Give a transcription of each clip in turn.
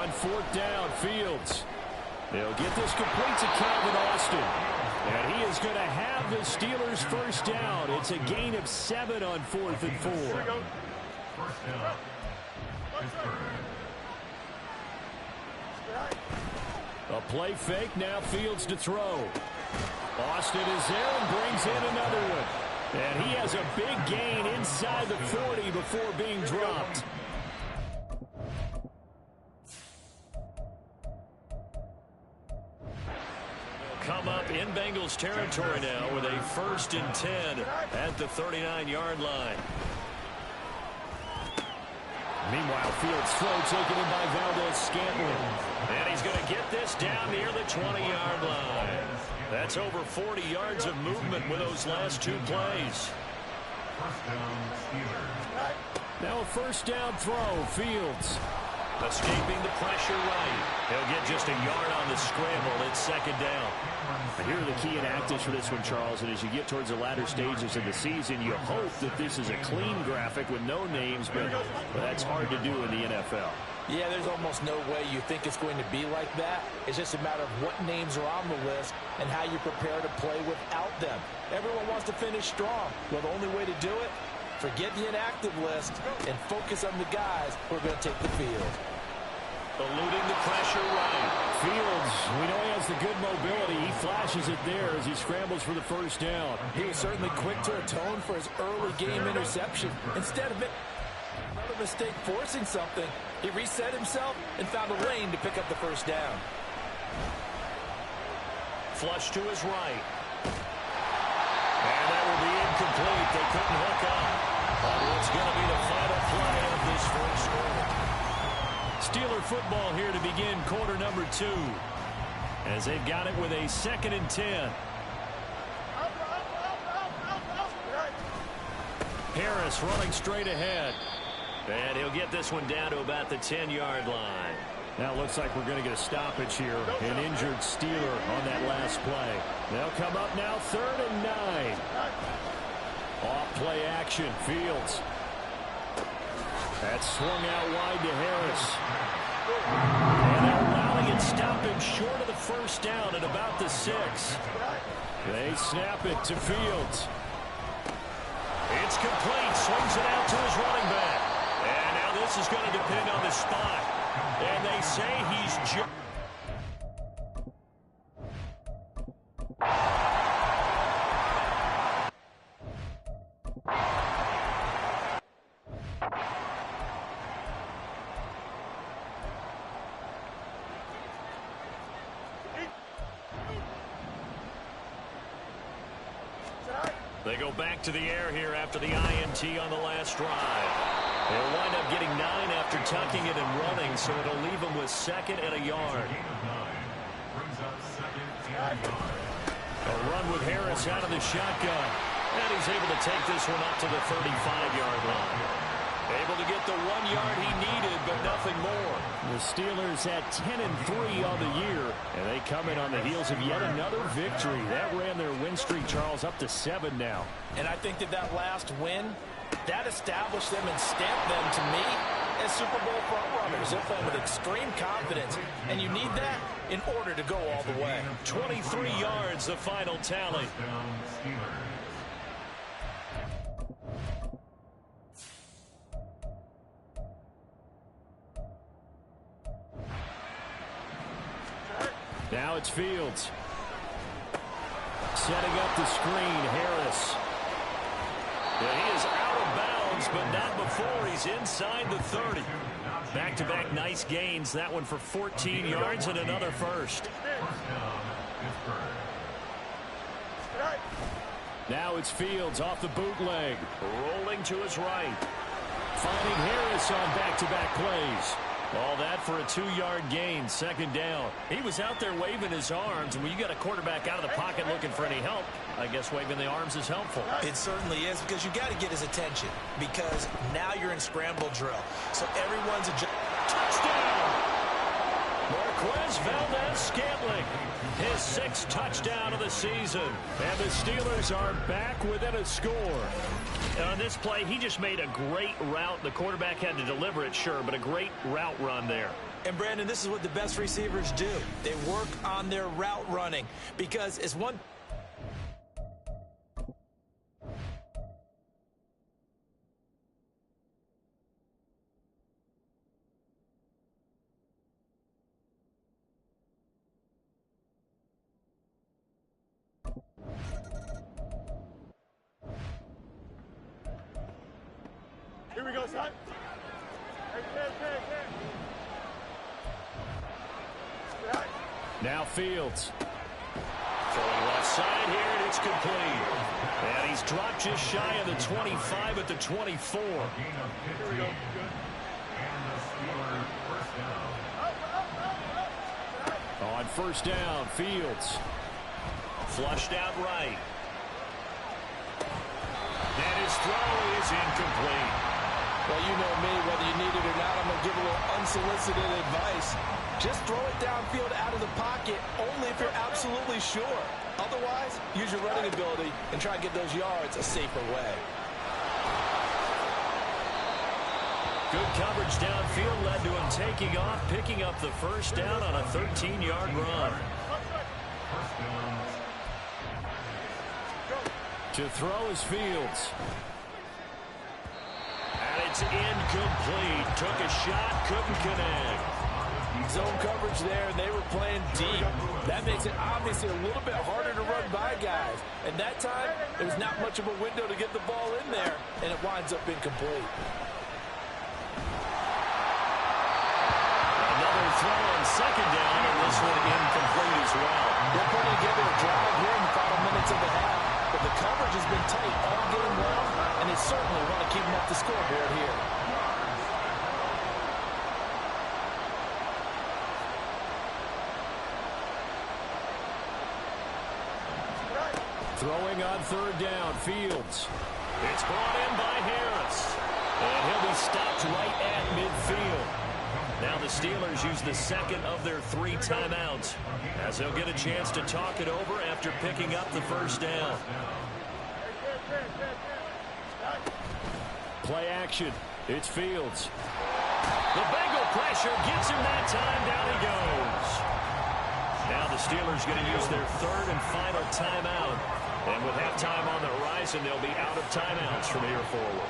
on 4th down. Fields. They'll get this complete to Calvin Austin. And he is going to have the Steelers' first down. It's a gain of 7 on 4th and 4. First down. A play fake, now Fields to throw. Austin is there and brings in another one. And he has a big gain inside the 40 before being dropped. Come up in Bengals territory now with a 1st and 10 at the 39-yard line. Meanwhile, Fields' throw taken in by Valdez-Scantling. And he's going to get this down near the 20-yard line. That's over 40 yards of movement with those last 2 plays. First down, Steelers. Now a 1st down throw, Fields. Escaping the pressure right. He'll get just a yard on the scramble. It's 2nd down. Here are the key inactives for this one, Charles. And as you get towards the latter stages of the season, you hope that this is a clean graphic with no names, but that's hard to do in the NFL. Yeah, there's almost no way you think it's going to be like that. It's just a matter of what names are on the list and how you prepare to play without them. Everyone wants to finish strong. Well, the only way to do it, forget the inactive list and focus on the guys who are going to take the field. Eluding the pressure right. Fields, we know he has the good mobility. He flashes it there as he scrambles for the 1st down. He was certainly quick to atone for his early game interception. Instead of another mistake forcing something, he reset himself and found a lane to pick up the 1st down. Flush to his right. And that will be incomplete. They couldn't hook up on what's going to be the final play of this 1st quarter. Steeler football here to begin quarter number 2. As they've got it with a 2nd and 10. Harris running straight ahead. And he'll get this one down to about the 10-yard line. Now it looks like we're going to get a stoppage here. An injured Steeler on that last play. They'll come up now 3rd and 9. Off play action. Fields. That's swung out wide to Harris. And they're allowing it, stop him short of the 1st down at about the 6. They snap it to Fields. It's complete. Swings it out to his running back. And now this is going to depend on the spot. And they say he's They go back to the air here after the INT on the last drive. They'll wind up getting 9 after tucking it and running, so it'll leave them with 2nd and a yard. A run with Harris out of the shotgun. And he's able to take this one up to the 35-yard line. Able to get the 1 yard he needed, but nothing more. The Steelers at 10-3 on the year, and they come in on the heels of yet another victory. That ran their win streak, Charles, up to 7 now. And I think that last win, that established them and stamped them, to me, as Super Bowl frontrunners. They're playing with extreme confidence, and you need that in order to go all the way. 23 yards, the final tally. Now it's Fields. Setting up the screen, Harris. Yeah, he is out of bounds, but not before he's inside the 30. Back-to-back nice gains. That one for 14 yards and another first. Now it's Fields off the bootleg. Rolling to his right. Finding Harris on back-to-back plays. All that for a 2-yard gain, 2nd down. He was out there waving his arms, and when you got a quarterback out of the pocket looking for any help, I guess waving the arms is helpful. It certainly is, because you got to get his attention, because now you're in scramble drill. So everyone's a touchdown! Marquez Valdez-Scantling, his 6th touchdown of the season. And the Steelers are back within a score. On this play, he just made a great route. The quarterback had to deliver it, sure, but a great route run there. And, Brandon, this is what the best receivers do. They work on their route running because it's one... Here we go, son. Now Fields. Throwing left side here, and it's complete. And he's dropped just shy of the 25 at the 24. Gain of 15. And the Steelers first down. On first down, Fields. Flushed out right. And his throw is incomplete. Well, you know me, whether you need it or not, I'm going to give a little unsolicited advice. Just throw it downfield out of the pocket, only if you're absolutely sure. Otherwise, use your running ability and try and get those yards a safer way. Good coverage downfield led to him taking off, picking up the first down on a 13-yard run. First down. To throw is Fields. And it's incomplete. Took a shot, couldn't connect. Zone coverage there, and they were playing deep. That makes it obviously a little bit harder to run by guys. And that time, there was not much of a window to get the ball in there, and it winds up incomplete. Another throw on second down, and this one incomplete as well. They're putting together a drive here in the final minutes of the half, but the coverage has been tight all game long, and they certainly want to keep them off the scoreboard here. Throwing on third down, Fields. It's brought in by Harris. And he'll be stopped right at midfield. Now the Steelers use the second of their 3 timeouts as they'll get a chance to talk it over after picking up the first down. Play action. It's Fields. The Bengal pressure gets him that time. Down he goes. Now the Steelers going to use their third and final timeout. And with halftime on the horizon, they'll be out of timeouts from here forward.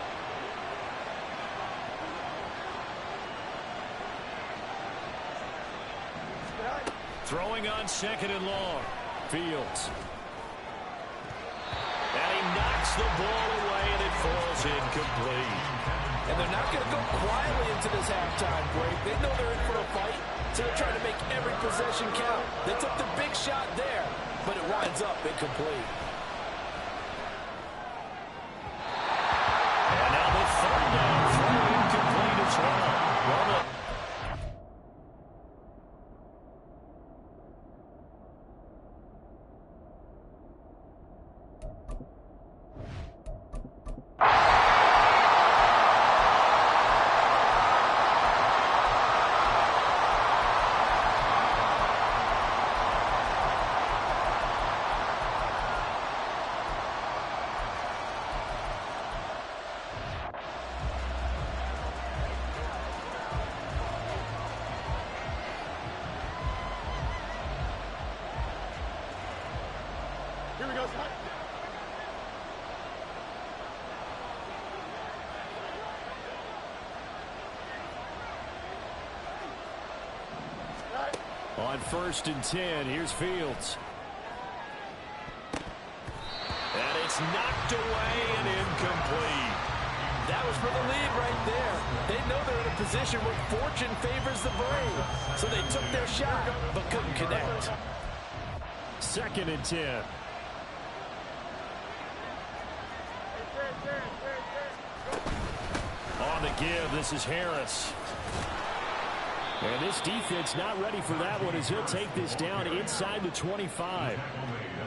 Throwing on second and long. Fields. And he knocks the ball away, and it falls incomplete. And they're not going to go quietly into this halftime break. They know they're in for a fight, so they're trying to make every possession count. They took the big shot there, but it winds up incomplete. And now the third down throw incomplete as well. Here we go, son. On first and 10, here's Fields. And it's knocked away and incomplete. That was for the lead right there. They know they're in a position where fortune favors the brave. So they took their shot, but couldn't connect. Second and 10. On the give, this is Harris. And this defense not ready for that one as he'll take this down inside the 25.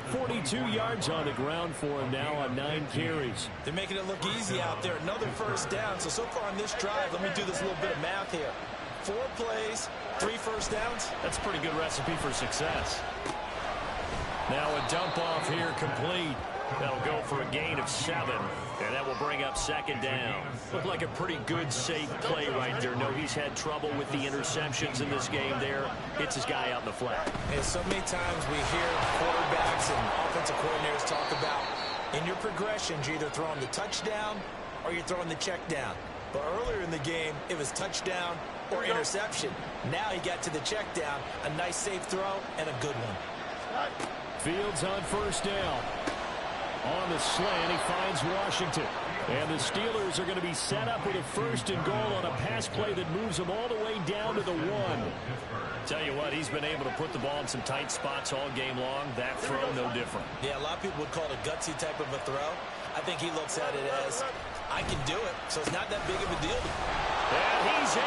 42 yards on the ground for him now on 9 carries. They're making it look easy out there. Another first down. So far on this drive, let me do this little bit of math here. 4 plays, 3 first downs. That's a pretty good recipe for success. Now a dump off here complete. That'll go for a gain of 7, and that will bring up second down. Looked like a pretty good, safe play right there. No, he's had trouble with the interceptions in this game there. Hits his guy out in the flat. And so many times we hear quarterbacks and offensive coordinators talk about in your progressions, you're either throwing the touchdown or you're throwing the check down. But earlier in the game, it was touchdown or interception. Now he got to the check down, a nice safe throw, and a good one. Fields on first down. On the slant, he finds Washington. And the Steelers are going to be set up with a 1st and goal on a pass play that moves them all the way down to the 1. Tell you what, he's been able to put the ball in some tight spots all game long. That throw, no different. Yeah, a lot of people would call it a gutsy type of a throw. I think he looks at it as, I can do it, so it's not that big of a deal. And he's in.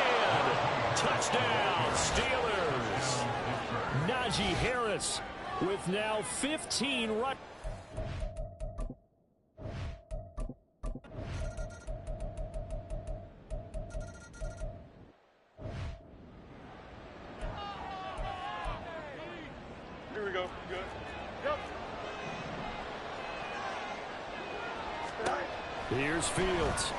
Touchdown, Steelers. Najee Harris with now 15 runs. Here we go. Good. Yep. Here's Fields.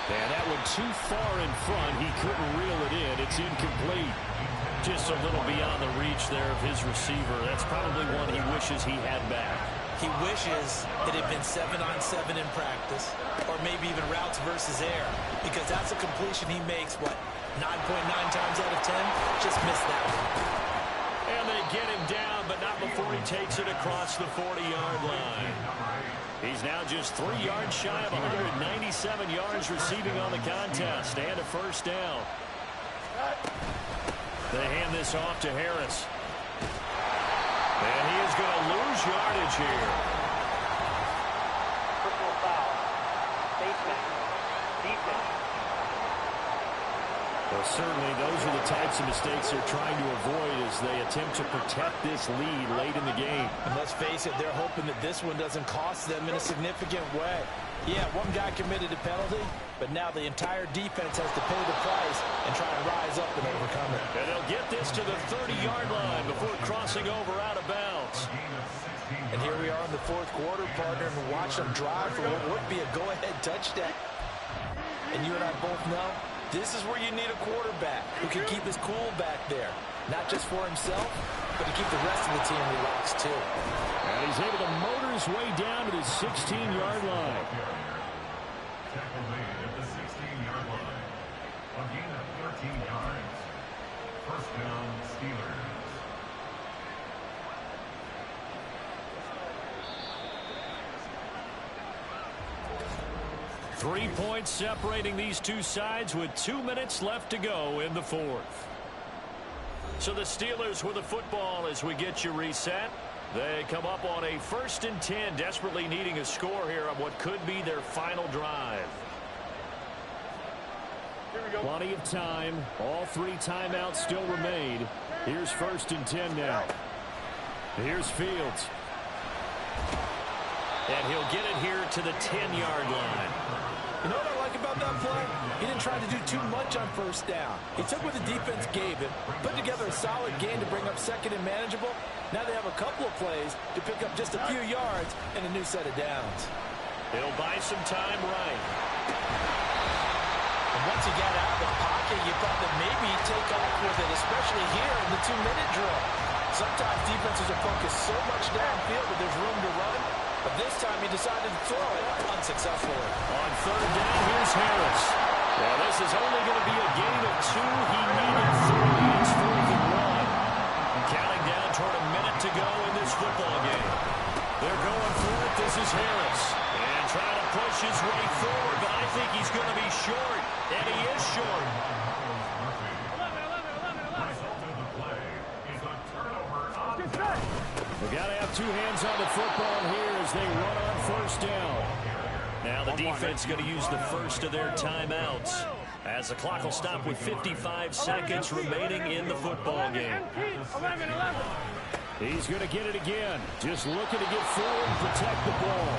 And that one too far in front. He couldn't reel it in. It's incomplete. Just a little beyond the reach there of his receiver. That's probably one he wishes he had back. He wishes it had been 7-on-7 in practice, or maybe even routes versus air, because that's a completion he makes, what, 9.9 times out of 10? Just missed that one. And they get him down, but not before he takes it across the 40-yard line. He's now just 3 yards shy of 197 yards receiving on the contest, and a first down. They hand this off to Harris. And he is going to lose yardage here. Personal foul. Face mask. Defense. Well, certainly those are the types of mistakes they're trying to avoid as they attempt to protect this lead late in the game. And let's face it, they're hoping that this one doesn't cost them in a significant way. Yeah, one guy committed a penalty, but now the entire defense has to pay the price and try and rise up and overcome it. And they'll get this to the 30-yard line before crossing over out of bounds. And here we are in the 4th quarter, partner, and watch them drive for what would be a go-ahead touchdown. And you and I both know this is where you need a quarterback who can keep his cool back there. Not just for himself, but to keep the rest of the team relaxed, too. And he's able to motor his way down to the 16-yard line. Tackle made at the 16-yard line. A gain of 13 yards. First down, Steelers. Three points separating these two sides with 2 minutes left to go in the 4th. So the Steelers with the football as we get you reset. They come up on a 1st and 10, desperately needing a score here on what could be their final drive. Here we go. Plenty of time. All 3 timeouts still remain. Here's 1st and 10 now. Here's Fields. And he'll get it here to the 10-yard line. You know what I like about that play? He didn't try to do too much on first down. He took what the defense gave him, put together a solid game to bring up 2nd and manageable. Now they have a couple of plays to pick up just a few yards and a new set of downs. He'll buy some time right. And once he got out of the pocket, you thought that maybe he'd take off with it, especially here in the 2-minute drill. Sometimes defenses are focused so much downfield that there's room to run. But this time he decided to throw it unsuccessfully. On 3rd down, here's Harris. Well, this is only going to be a gain of 2. He needed 3. It's 4th and 1. Counting down toward a minute to go in this football game. They're going for it. This is Harris. And trying to push his way forward, but I think he's going to be short. And he is short. We've got to have 2 hands on the football here as they run on 1st down. Now the defense going to use the first of their timeouts as the clock will stop with 55 seconds remaining in the football game. He's going to get it again. Just looking to get forward and protect the ball.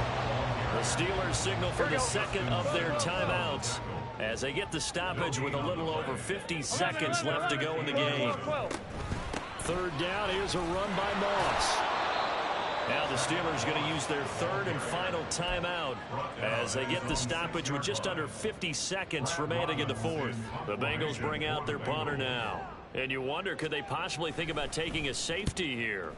The Steelers signal for the 2nd of their timeouts as they get the stoppage with a little over 50 seconds left to go in the game. 3rd down, here's a run by Moss. Now the Steelers going to use their third and final timeout as they get the stoppage with just under 50 seconds remaining in the fourth. The Bengals bring out their punter now. And you wonder, could they possibly think about taking a safety here?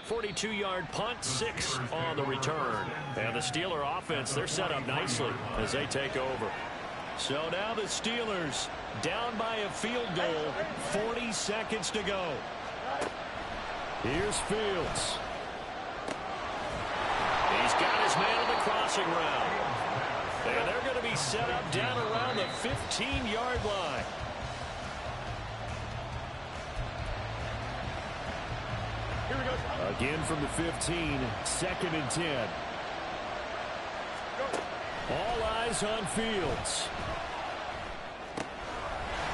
.42-yard punt, 6 on the return. And the Steeler offense, they're set up nicely as they take over. So now the Steelers down by a field goal, 40 seconds to go. Here's Fields. He's got his man on the crossing route. And they're going to be set up down around the 15-yard line. Here we go. Again from the 15, 2nd and 10. All eyes on Fields.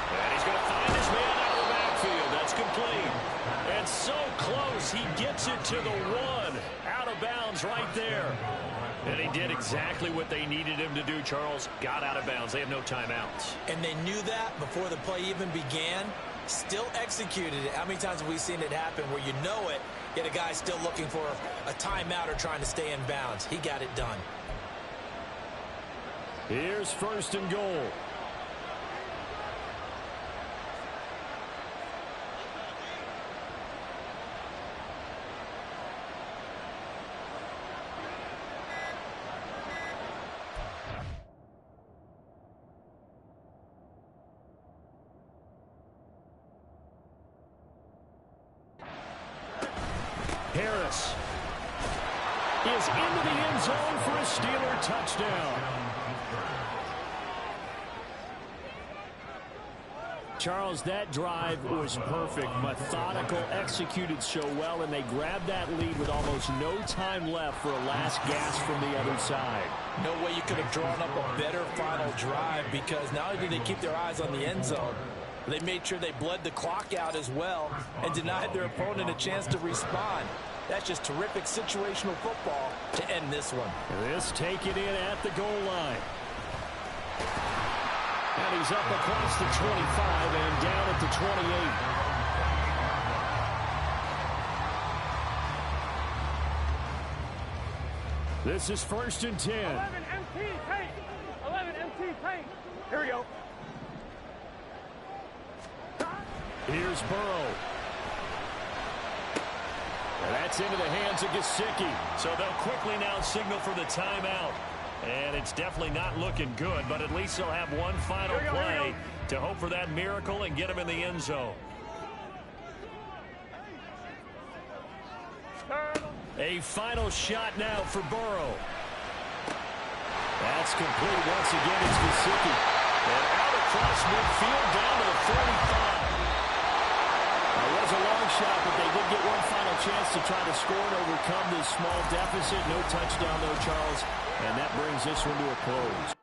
And he's going to find his man out of the backfield. That's complete. And so close, he gets it to the 1. Out of bounds right there. And he did exactly what they needed him to do, Charles. Got out of bounds. They have no timeouts. And they knew that before the play even began. Still executed it. How many times have we seen it happen where you know it, yet a guy's still looking for a timeout or trying to stay in bounds? He got it done. Here's 1st and goal. Harris is into the end zone for a Steeler touchdown. Charles, that drive was perfect, methodical, executed so well, and they grabbed that lead with almost no time left for a last gasp from the other side. No way you could have drawn up a better final drive, because not only did they keep their eyes on the end zone, they made sure they bled the clock out as well and denied their opponent a chance to respond. That's just terrific situational football to end this one. This taken in at the goal line. And he's up across the 25 and down at the 28. This is 1st and 10. 11 MT paint. 11 MT paint. Here we go. Here's Burrow. And that's into the hands of Gesicki. So they'll quickly now signal for the timeout. And it's definitely not looking good, but at least they'll have one final play to hope for that miracle and get him in the end zone. A final shot now for Burrow. That's complete once again. It's Gesicki. And out across midfield down to the 45. It was a long shot, but they did get one final chance to try to score and overcome this small deficit. No touchdown, though, Charles. And that brings this one to a close.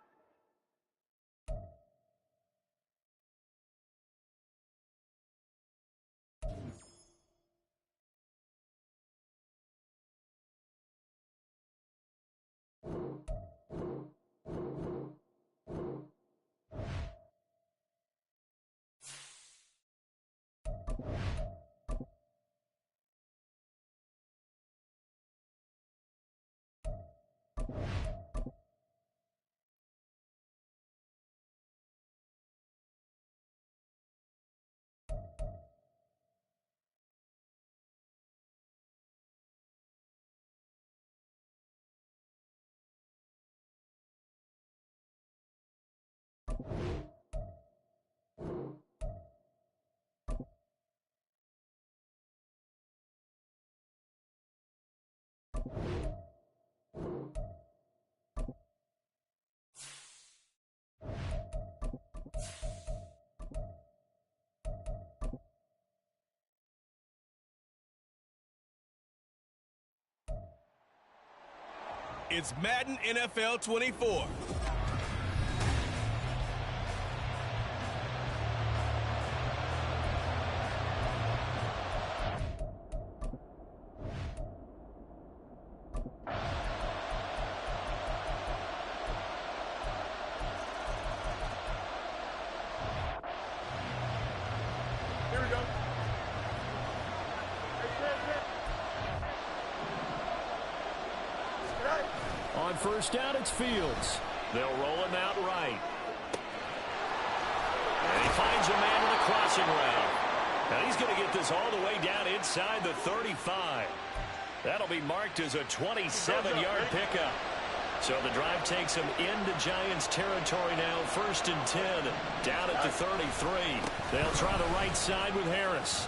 It's Madden NFL 24. first down, it's Fields. They'll roll him out right. And he finds a man in the crossing route. Now he's going to get this all the way down inside the 35. That'll be marked as a 27-yard pickup. So the drive takes him into Giants territory now, 1st and 10, down at the 33. They'll try the right side with Harris.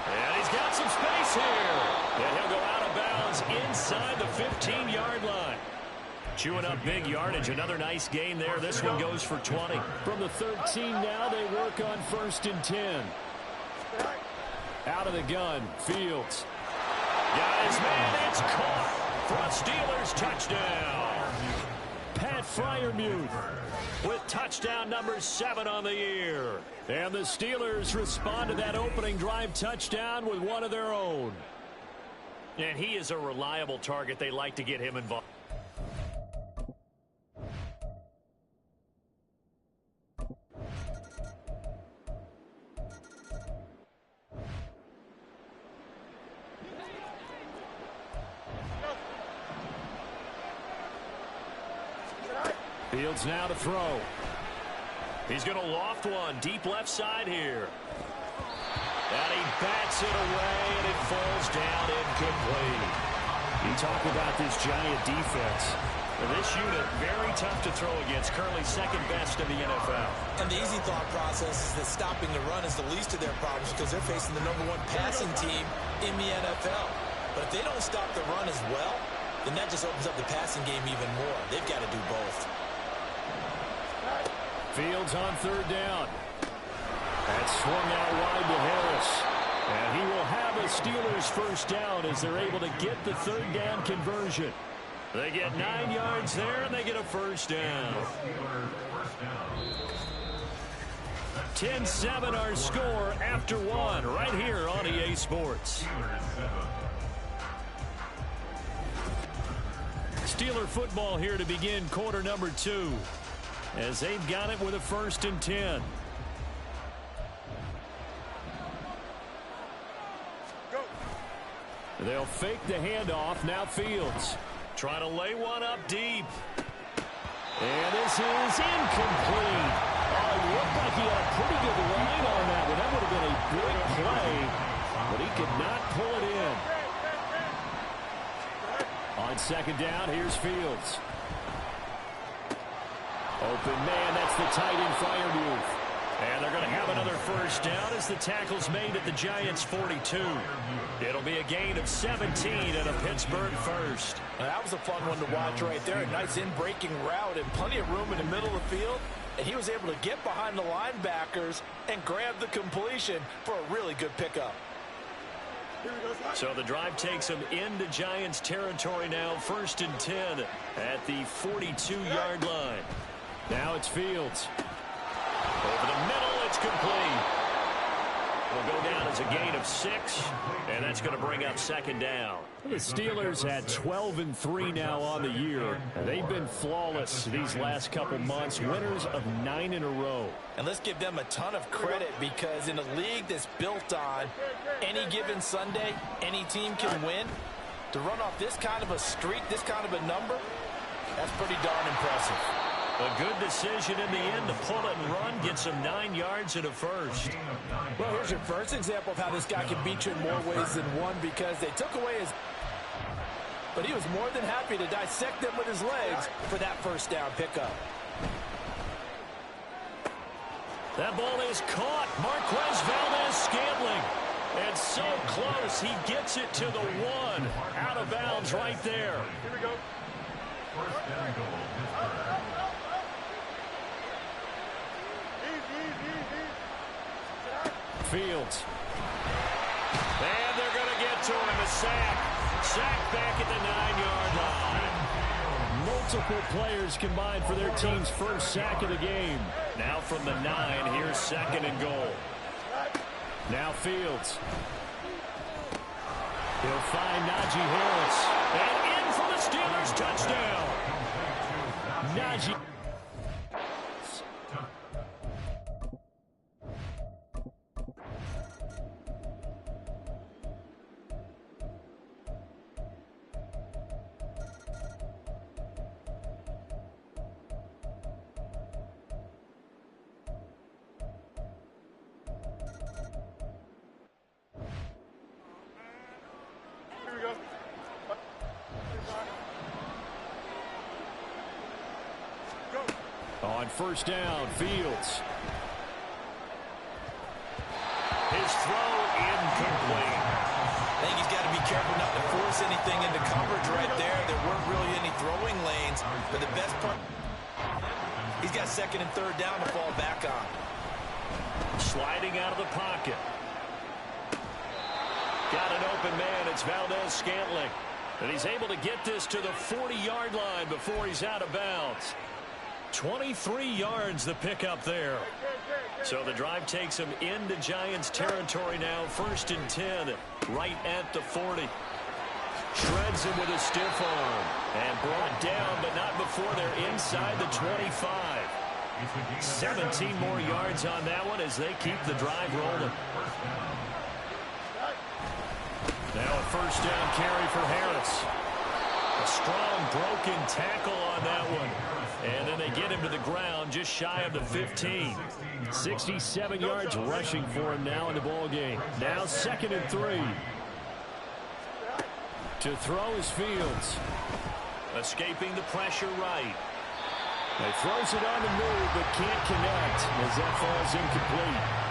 And he's got some space here. And he'll go out of bounds inside the 15-yard line. Chewing up big yardage. Another nice gain there. This one goes for 20. From the 13 now, they work on 1st and 10. Out of the gun, Fields. Guys, man, it's caught for a Steelers touchdown. Pat Freiermuth with touchdown number 7 on the year. And the Steelers respond to that opening drive touchdown with one of their own. And he is a reliable target. They like to get him involved. Fields now to throw. He's going to loft one deep left side here. And he bats it away, and it falls down incomplete. You talk about this Giant defense. This unit, very tough to throw against. Currently second best in the NFL. And the easy thought process is that stopping the run is the least of their problems because they're facing the #1 passing team in the NFL. But if they don't stop the run as well, then that just opens up the passing game even more. They've got to do both. Fields on 3rd down. That's swung out wide to Harris. And he will have a Steelers first down as they're able to get the 3rd down conversion. They get 9 yards there, and they get a first down. 10-7 our score after 1 right here on EA Sports. Steeler football here to begin quarter number 2. As they've got it with a 1st and 10. They'll fake the handoff. Now Fields trying to lay one up deep. And this is incomplete. Oh, it looked like he had a pretty good line on that one. That would have been a big play, but he could not pull it in. On 2nd down, here's Fields. Open man, that's the tight end Freiermuth. And they're going to have another first down as the tackle's made at the Giants' 42. It'll be a gain of 17 and a Pittsburgh first. Now, that was a fun one to watch right there. A nice in-breaking route and plenty of room in the middle of the field. And he was able to get behind the linebackers and grab the completion for a really good pickup. So the drive takes him into Giants territory now, 1st and 10 at the 42-yard line. Now it's Fields. Over the middle, it's complete. Will go down as a gain of 6, and that's going to bring up 2nd down. The Steelers had 12-3 now on the year. They've been flawless these last couple months, winners of 9 in a row. And let's give them a ton of credit because in a league that's built on any given Sunday, any team can win. To run off this kind of a streak, this kind of a number, that's pretty darn impressive. A good decision in the end to pull it and run, gets him 9 yards and a first. Well, here's your first example of how this guy can beat you in more ways than one because they took away his... But he was more than happy to dissect them with his legs for that first down pickup. That ball is caught. Marquez Valdes-Scantling. And so close, he gets it to the 1. Out of bounds right there. Here we go. First down goal. Fields. And they're going to get to him. A sack. Sack back at the 9-yard line. Multiple players combined for their team's first sack of the game. Now from the 9, here's 2nd and goal. Now Fields. He'll find Najee Harris. And in for the Steelers touchdown. Najee. On first down, Fields. His throw incomplete. I think he's got to be careful not to force anything into coverage right there. There weren't really any throwing lanes, but the best part, he's got second and third down to fall back on. Sliding out of the pocket. Got an open man. It's Valdez-Scantling. And he's able to get this to the 40-yard line before he's out of bounds. 23 yards the pickup there. So the drive takes him into Giants territory now. 1st and 10, right at the 40. Shreds him with a stiff arm. And brought down, but not before they're inside the 25. 17 more yards on that one as they keep the drive rolling. Now a first down carry for Harris. A strong broken tackle on that one. And then they get him to the ground just shy of the 15. 67 yards rushing for him now in the ball game. Now 2nd and 3. To throw is Fields. Escaping the pressure right. He throws it on the move but can't connect as that falls incomplete.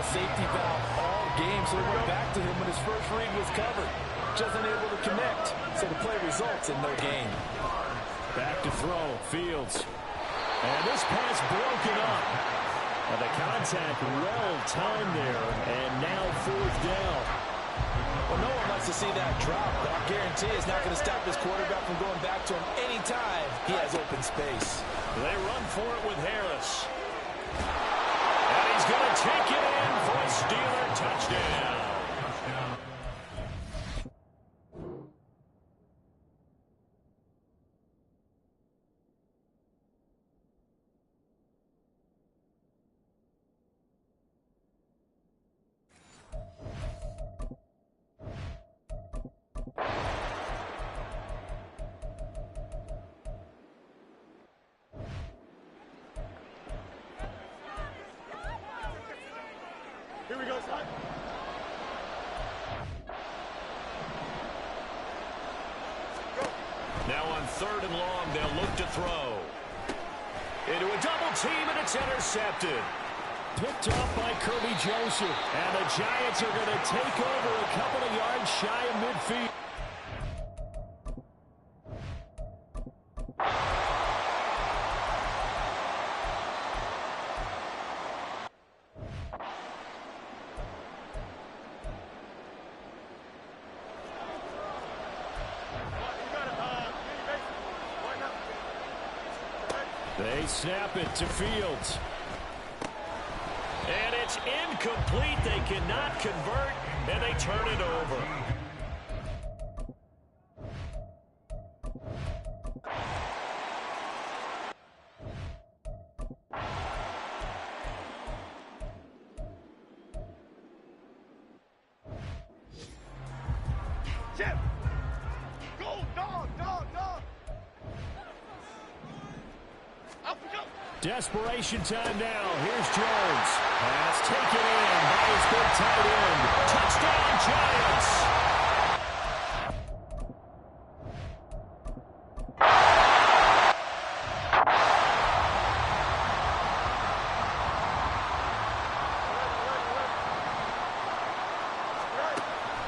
Safety valve all game, so he went back to him when his first read was covered. Just unable to connect, so the play results in no gain. Back to throw, Fields. And this pass broken up. And the contact well timed there, and now 4th down. Well, no one wants to see that drop, but I guarantee it's not going to stop his quarterback from going back to him anytime he has open space. They run for it with Harris. And he's going to take it in for a Steeler touchdown. Here we go, son. Now on 3rd and long, they'll look to throw. Into a double team, and it's intercepted. Picked off by Kirby Joseph. And the Giants are going to take over a couple of yards shy of midfield. They snap it to Fields. And it's incomplete. They cannot convert, and they turn it over. Jim! Go, dog, dog, dog! Up we go! Desperation time now. Here's Jones. Pass taken in by his big tight end. Touchdown, Giants!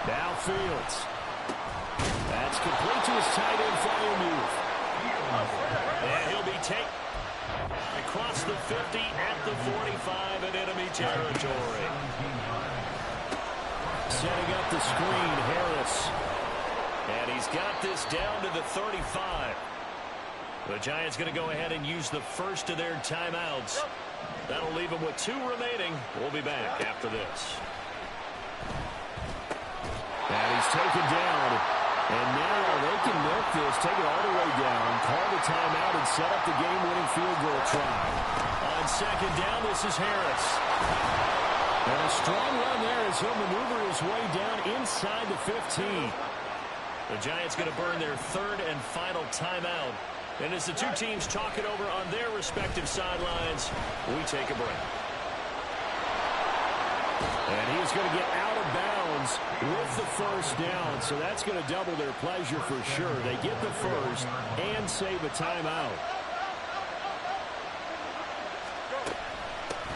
Now Fields. That's complete to his tight end Freiermuth. And he'll be taken across the 50 at the 45 in enemy territory. Setting up the screen, Harris. And he's got this down to the 35. The Giants going to go ahead and use the first of their timeouts. That'll leave them with 2 remaining. We'll be back after this. And he's taken down. And now they can milk this, take it all the way down, call the timeout, and set up the game-winning field goal try. On on second down. This is Harris. And a strong run there as he'll maneuver his way down inside the 15. The Giants going to burn their third and final timeout. And as the two teams talk it over on their respective sidelines, we take a break. And he's going to get out of bounds with the first down. So that's going to double their pleasure for sure. They get the first and save a timeout.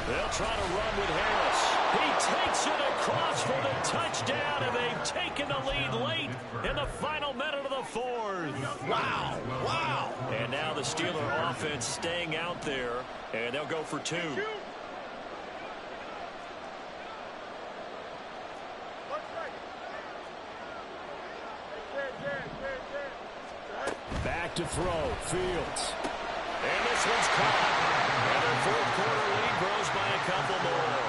They'll try to run with Harris. He takes it across for the touchdown, and they've taken the lead late in the final minute of the fourth. Wow, wow. And now the Steeler offense staying out there, and they'll go for two. Back to throw, Fields. And this one's caught. And their fourth quarter lead grows by a couple more.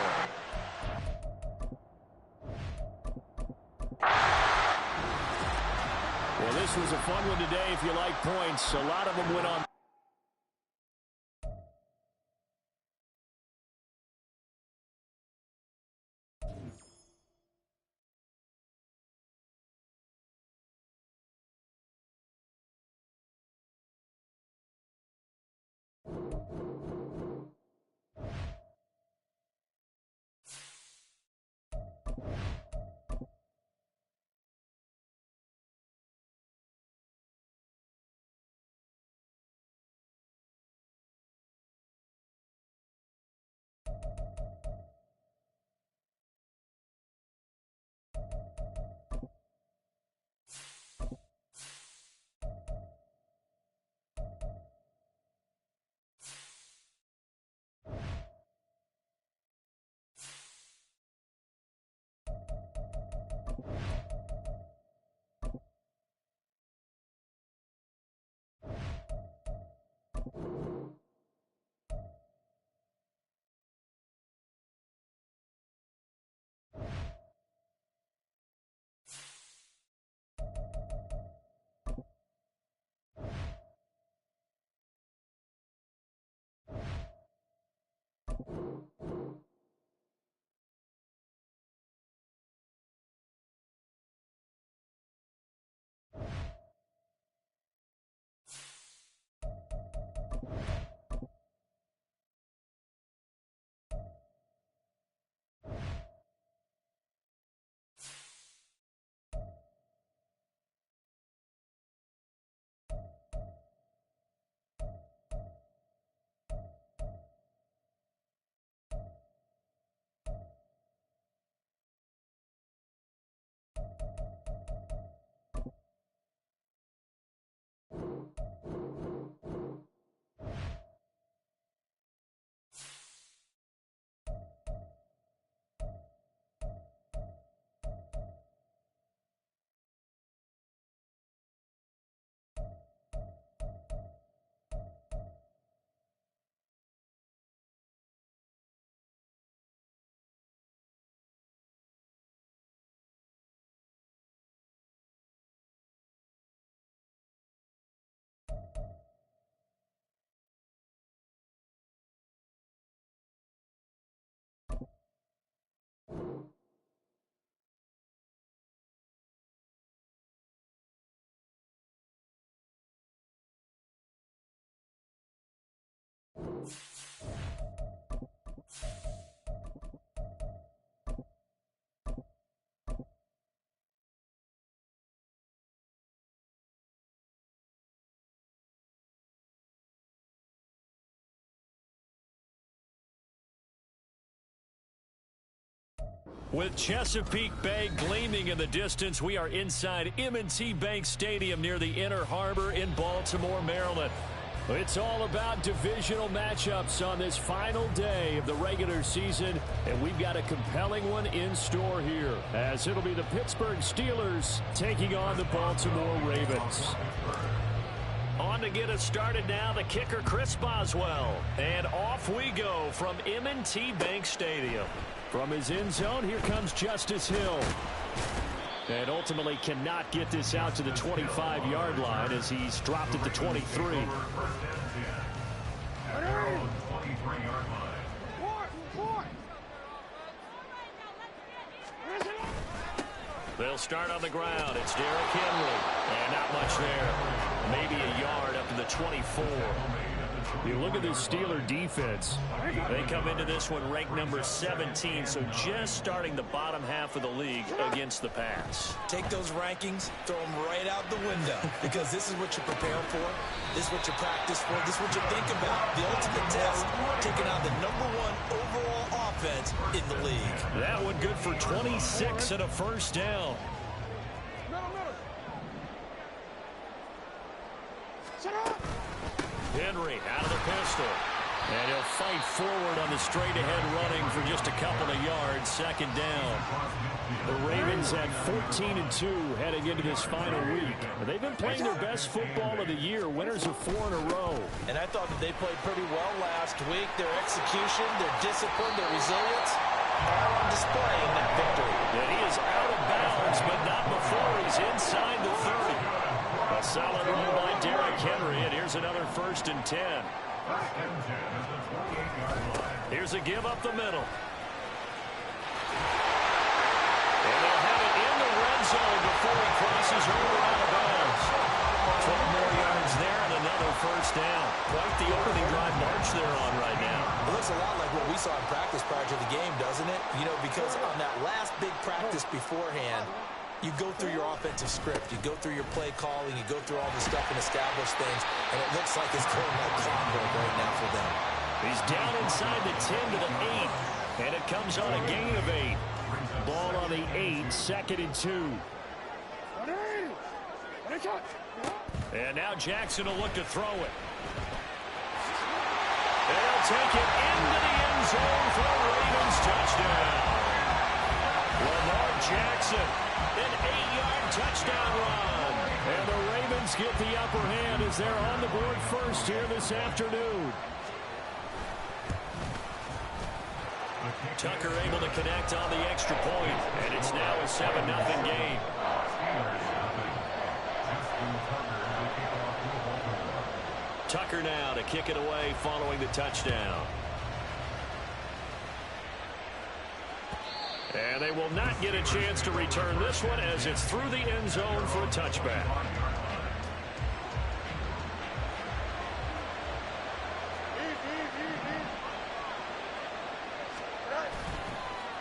Well, this was a fun one today if you like points. A lot of them went on. With Chesapeake Bay gleaming in the distance, we are inside M&T Bank Stadium near the Inner Harbor in Baltimore, Maryland. It's all about divisional matchups on this final day of the regular season, and we've got a compelling one in store here, as it'll be the Pittsburgh Steelers taking on the Baltimore Ravens. On to get us started now, the kicker, Chris Boswell. And off we go from M&T Bank Stadium. From his end zone, here comes Justice Hill. And ultimately cannot get this out to the 25-yard line as he's dropped at the 23. 23-yard line. They'll start on the ground. It's Derrick Henry. And not much there. Maybe a yard up to the 24. You look at this Steeler defense. They come into this one ranked number 17, so just starting the bottom half of the league against the pass. Take those rankings, throw them right out the window, because this is what you prepare for, this is what you practice for, this is what you think about. The ultimate test, taking on the #1 overall offense in the league. That one good for 26 and a first down. Henry out of the pistol. And he'll fight forward on the straight-ahead running for just a couple of yards. Second down. The Ravens at 14-2 heading into this final week. They've been playing their best football of the year. Winners of 4 in a row. And I thought that they played pretty well last week. Their execution, their discipline, their resilience, all on display in that victory. And he is out of bounds, but not before he's inside the 30. A solid run by Derrick Henry, and here's another 1st and 10. Here's a give up the middle. And they'll have it in the red zone before he crosses over out of bounds. 12 more yards there and another first down. Quite the opening drive march they're on right now. It looks a lot like what we saw in practice prior to the game, doesn't it? You know, because on that last big practice beforehand, you go through your offensive script, you go through your play calling, you go through all the stuff and establish things, and it looks like it's going like clockwork right now for them. He's down inside the 10 to the 8, and it comes on a gain of 8. Ball on the 8, 2nd and 2. And now Jackson will look to throw it. They'll take it into the end zone for a Ravens touchdown. Lamar Jackson, an 8-yard touchdown run. And the Ravens get the upper hand as they're on the board first here this afternoon. Tucker able to connect on the extra point, and it's now a 7-0 game. Tucker now to kick it away following the touchdown. And they will not get a chance to return this one as it's through the end zone for a touchback.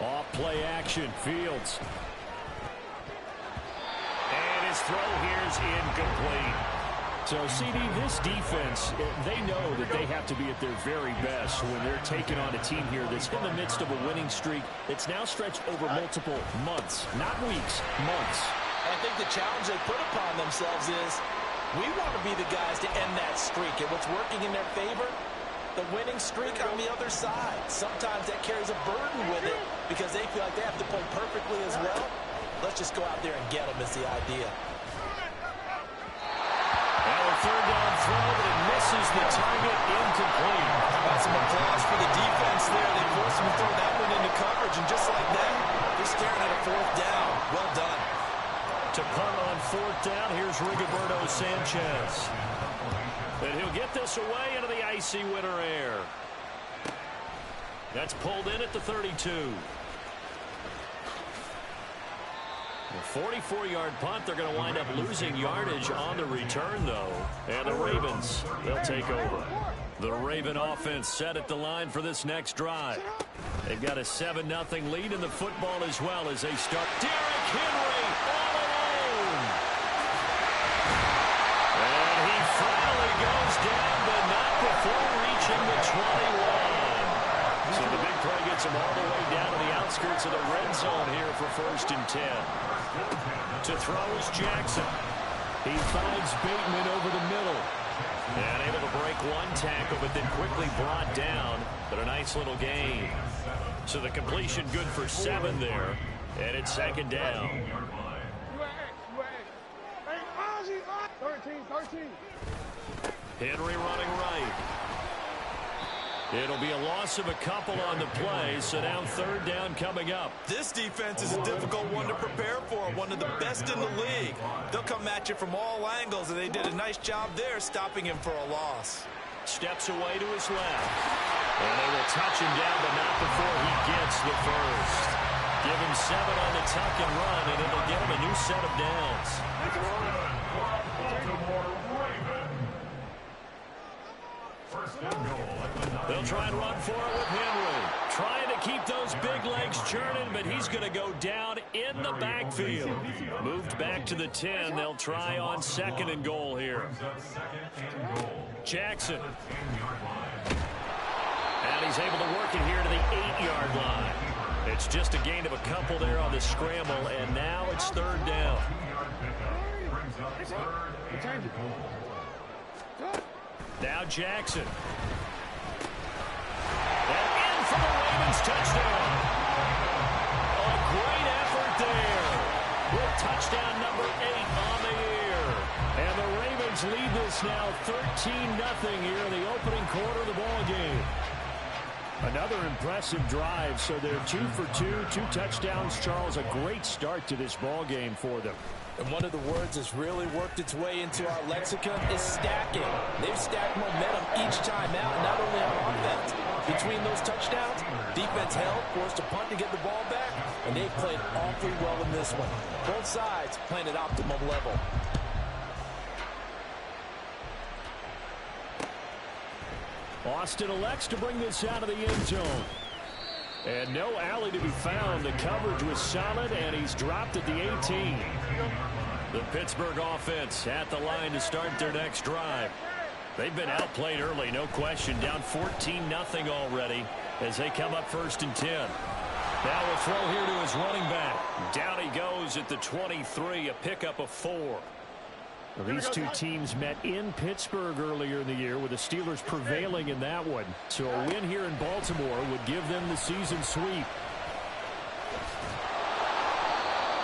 Off play action, Fields. And his throw here is incomplete. So, CD, this defense, they know that they have to be at their very best when they're taking on a team here that's in the midst of a winning streak that's now stretched over multiple months, not weeks, months. I think the challenge they put upon themselves is we want to be the guys to end that streak. And what's working in their favor? The winning streak on the other side. Sometimes that carries a burden with it because they feel like they have to play perfectly as well. Let's just go out there and get them is the idea. Now a third down throw, but it misses the target, incomplete. How about some applause for the defense there? They forced him to throw that one into coverage, and just like that, they're staring at a 4th down. Well done. To punt on 4th down, here's Rigoberto Sanchez. And he'll get this away into the icy winter air. That's pulled in at the 32. A 44-yard punt. They're going to wind up losing yardage on the return, though. And the Ravens, they'll take over. The Raven offense set at the line for this next drive. They've got a 7-0 lead in the football as well as they start. Derrick Henry all alone. And he finally goes down, but not before reaching the 21. So the big play gets him all the way down to the outskirts of the red zone here for 1st and 10. To throw is Jackson. He finds Bateman over the middle. And able to break one tackle, but then quickly brought down. But a nice little gain. So the completion good for 7 there. And it's 2nd down. 13. Henry running right. It'll be a loss of a couple on the play, so now 3rd down coming up. This defense is a difficult one to prepare for, one of the best in the league. They'll come at you from all angles, and they did a nice job there stopping him for a loss. Steps away to his left. And they will touch him down, but not before he gets the first. Give him 7 on the tuck and run, and it'll get him a new set of downs. They'll try and run for it with Henry. Trying to keep those big legs churning, but he's going to go down in the backfield. Moved back to the 10. They'll try on 2nd and goal here. Jackson. And he's able to work it here to the 8-yard line. It's just a gain of a couple there on the scramble, and now it's 3rd down. Now Jackson. And in for the Ravens touchdown. A great effort there. With touchdown number 8 on the year. And the Ravens lead this now 13-0 here in the opening quarter of the ball game. Another impressive drive, so they're 2 for 2, 2 touchdowns. Charles, a great start to this ball game for them. And one of the words that's really worked its way into our lexicon is stacking. They've stacked momentum each time out, not only on offense. Between those touchdowns, defense held, forced a punt to get the ball back, and they played awfully well in this one. Both sides playing at optimum level. Austin elects to bring this out of the end zone. And no alley to be found. The coverage was solid, and he's dropped at the 18. The Pittsburgh offense at the line to start their next drive. They've been outplayed early, no question. Down 14-0 already as they come up 1st and 10. Now we'll throw here to his running back. Down he goes at the 23, a pickup of 4. Well, these two teams met in Pittsburgh earlier in the year, with the Steelers prevailing in that one. So a win here in Baltimore would give them the season sweep.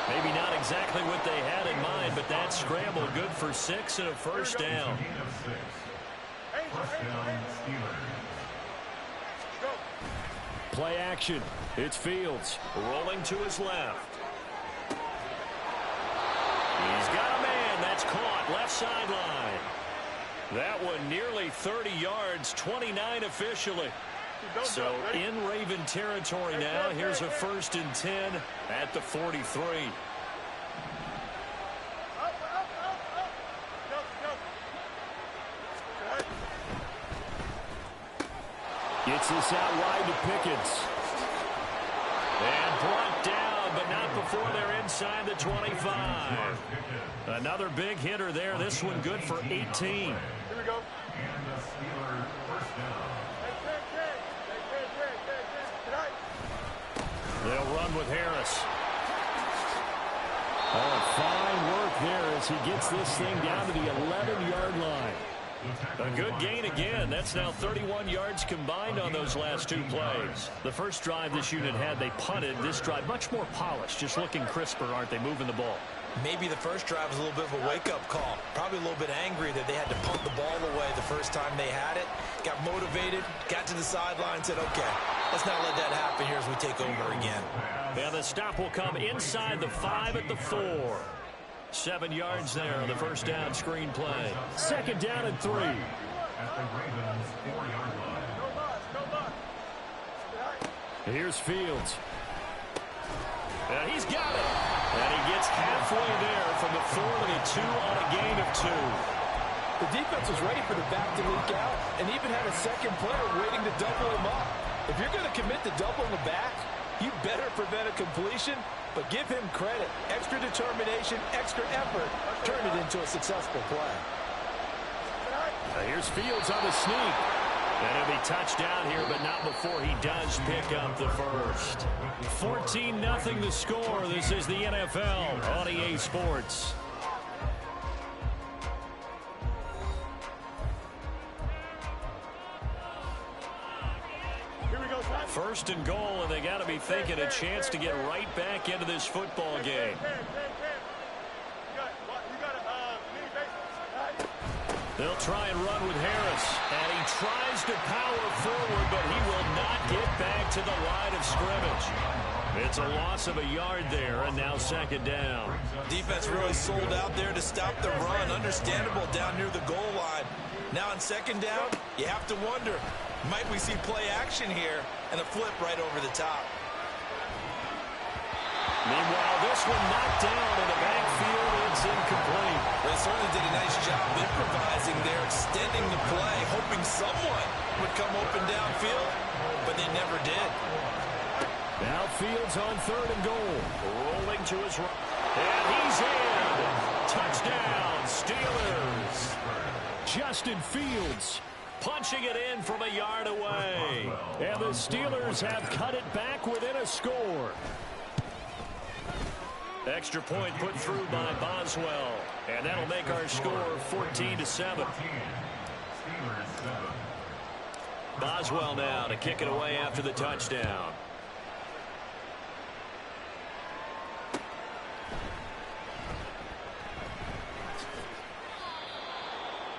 Maybe not exactly what they had in mind, but that scramble good for 6 and a 1st down. Play action. It's Fields. Rolling to his left. He's got a man. That's caught. Left sideline. That one nearly 30 yards. 29 officially. So in Raven territory now. Here's a 1st and 10 at the 43. Gets this out wide to Pickens. And brought down, but not before they're inside the 25. Another big hitter there. This one good for 18. Here we go. And the Steelers first down. They'll run with Harris. Oh, fine work there as he gets this thing down to the 11-yard line. A good gain again. That's now 31 yards combined on those last 2 plays. The first drive this unit had, they punted. This drive, much more polished, just looking crisper, aren't they, moving the ball? Maybe the first drive was a little bit of a wake-up call. Probably a little bit angry that they had to punt the ball away the first time they had it. Got motivated, got to the sideline, said, okay, let's not let that happen here as we take over again. And the stop will come inside the 5 at the 4. 7 yards there on the first down screen play. 2nd down and 3. At the Ravens 4-yard line. Here's Fields. And he's got it. And he gets halfway there from the 4 to the 2 on a gain of 2. The defense was ready for the back to leak out and even had a second player waiting to double him up. If you're going to commit to doubling the back, you better prevent a completion, but give him credit. Extra determination, extra effort, turn it into a successful play. Here's Fields on the sneak. And he'll be touched down here, but not before he does pick up the first. 14-0 the score. This is the NFL on EA Sports. First and goal, and they got to be thinking a chance to get right back into this football game. They'll try and run with Harris, and he tries to power forward, but he will not get back to the line of scrimmage. It's a loss of a yard there, and now 2nd down. Defense really sold out there to stop the run. Understandable down near the goal line. Now on 2nd down, you have to wonder, Might we see play action here and a flip right over the top? Meanwhile, this one knocked down in the backfield. It's incomplete. They certainly did a nice job improvising there, extending the play, hoping someone would come open downfield, but they never did. Now Fields on 3rd and goal. Rolling to his right. And he's in. Touchdown, Steelers. Justin Fields punching it in from a yard away. And the Steelers have cut it back within a score. Extra point put through by Boswell. And that'll make our score 14-7. Boswell now to kick it away after the touchdown.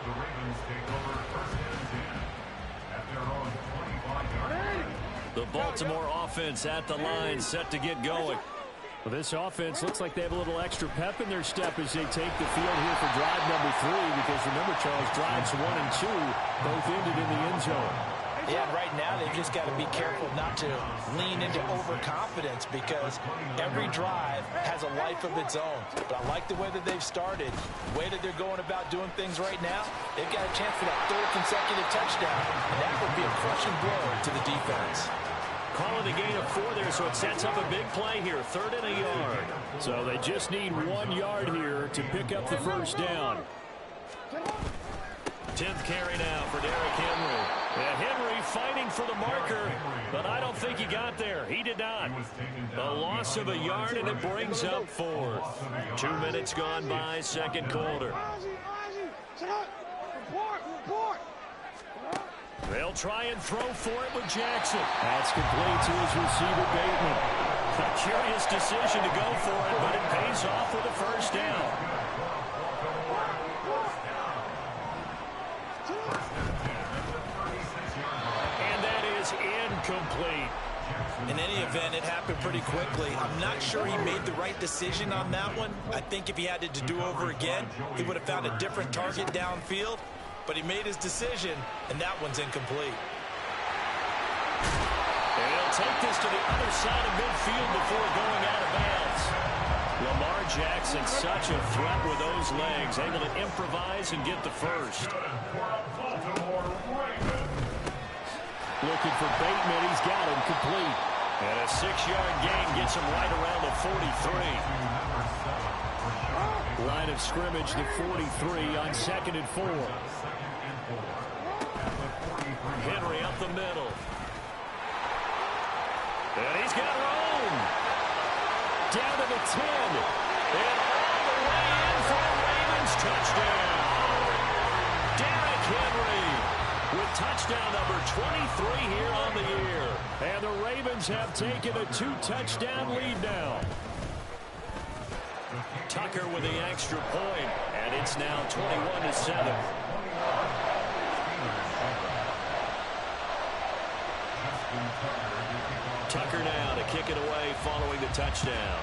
The Ravens take over 1st and 10 at their own 25-yard line. The Baltimore offense at the line, set to get going. Well, this offense looks like they have a little extra pep in their step as they take the field here for drive number 3, because remember, Charles, drives 1 and 2 both ended in the end zone. Yeah, right now they've just got to be careful not to lean into overconfidence, because every drive has a life of its own. But I like the way that they've started, the way that they're going about doing things right now. They've got a chance for that 3rd consecutive touchdown, and that would be a crushing blow to the defense. Calling a gain of 4 there, so it sets up a big play here. 3rd and a yard. So they just need 1 yard here to pick up the first down. 10th carry now for Derrick Henry. And Henry fighting for the marker, but I don't think he got there. He did not. A loss of a yard, and it brings up 4th. 2 minutes gone by, 2nd quarter. They'll try and throw for it with Jackson. That's complete to his receiver, Bateman. A curious decision to go for it, but it pays off with a first down. And that is incomplete. In any event, it happened pretty quickly. I'm not sure he made the right decision on that one. I think if he had to do over again, he would have found a different target downfield. But he made his decision, and that one's incomplete. And he'll take this to the other side of midfield before going out of bounds. Lamar Jackson, such a threat with those legs, able to improvise and get the first. Looking for Bateman. He's got him complete. And a 6-yard gain gets him right around the 43. Line of scrimmage, the 43 on 2nd and 4. Henry up the middle. And he's got room. Down to the 10. And all the way in for a Ravens touchdown. Derrick Henry with touchdown number 23 here on the year. And the Ravens have taken a 2-touchdown lead now. Tucker with the extra point, and it's now 21-7. Tucker now to kick it away following the touchdown.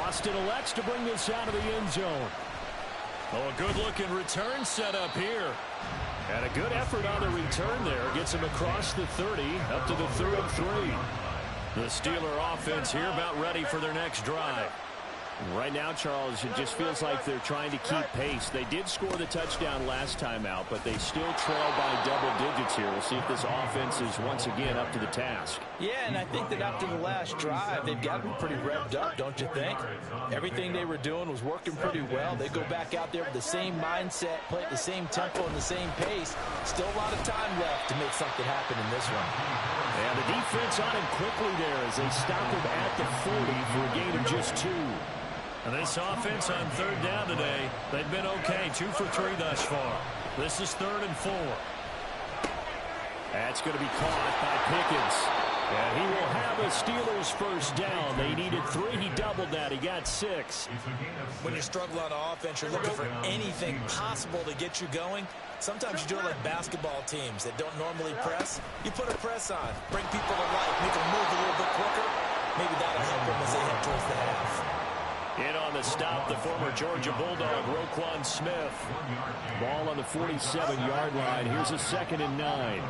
Austin elects to bring this out of the end zone. Oh, a good-looking return set up here. And a good effort on the return there. Gets him across the 30, up to the 3rd and 3. The Steeler offense here about ready for their next drive. Right now, Charles, it just feels like they're trying to keep pace. They did score the touchdown last time out, but they still trail by double digits here. We'll see if this offense is once again up to the task. Yeah, and I think that after the last drive, they've got to be pretty revved up, don't you think? Everything they were doing was working pretty well. They go back out there with the same mindset, play at the same tempo and the same pace. Still a lot of time left to make something happen in this one. And the defense on him quickly there as they stop him at the 40 for a gain of just 2. And this offense on 3rd down today, they've been okay, 2 for 3 thus far. This is 3rd and 4. That's going to be caught by Pickens. And he will have a Steelers first down. They needed 3. He doubled that. He got 6. When you're struggling on offense, you're looking for anything possible to get you going. Sometimes you do it like basketball teams that don't normally press. You put a press on, bring people to life, make them move a little bit quicker. Maybe that'll help them as they head towards the half. In on the stop, the former Georgia Bulldog, Roquan Smith. Ball on the 47-yard line. Here's a 2nd and 9.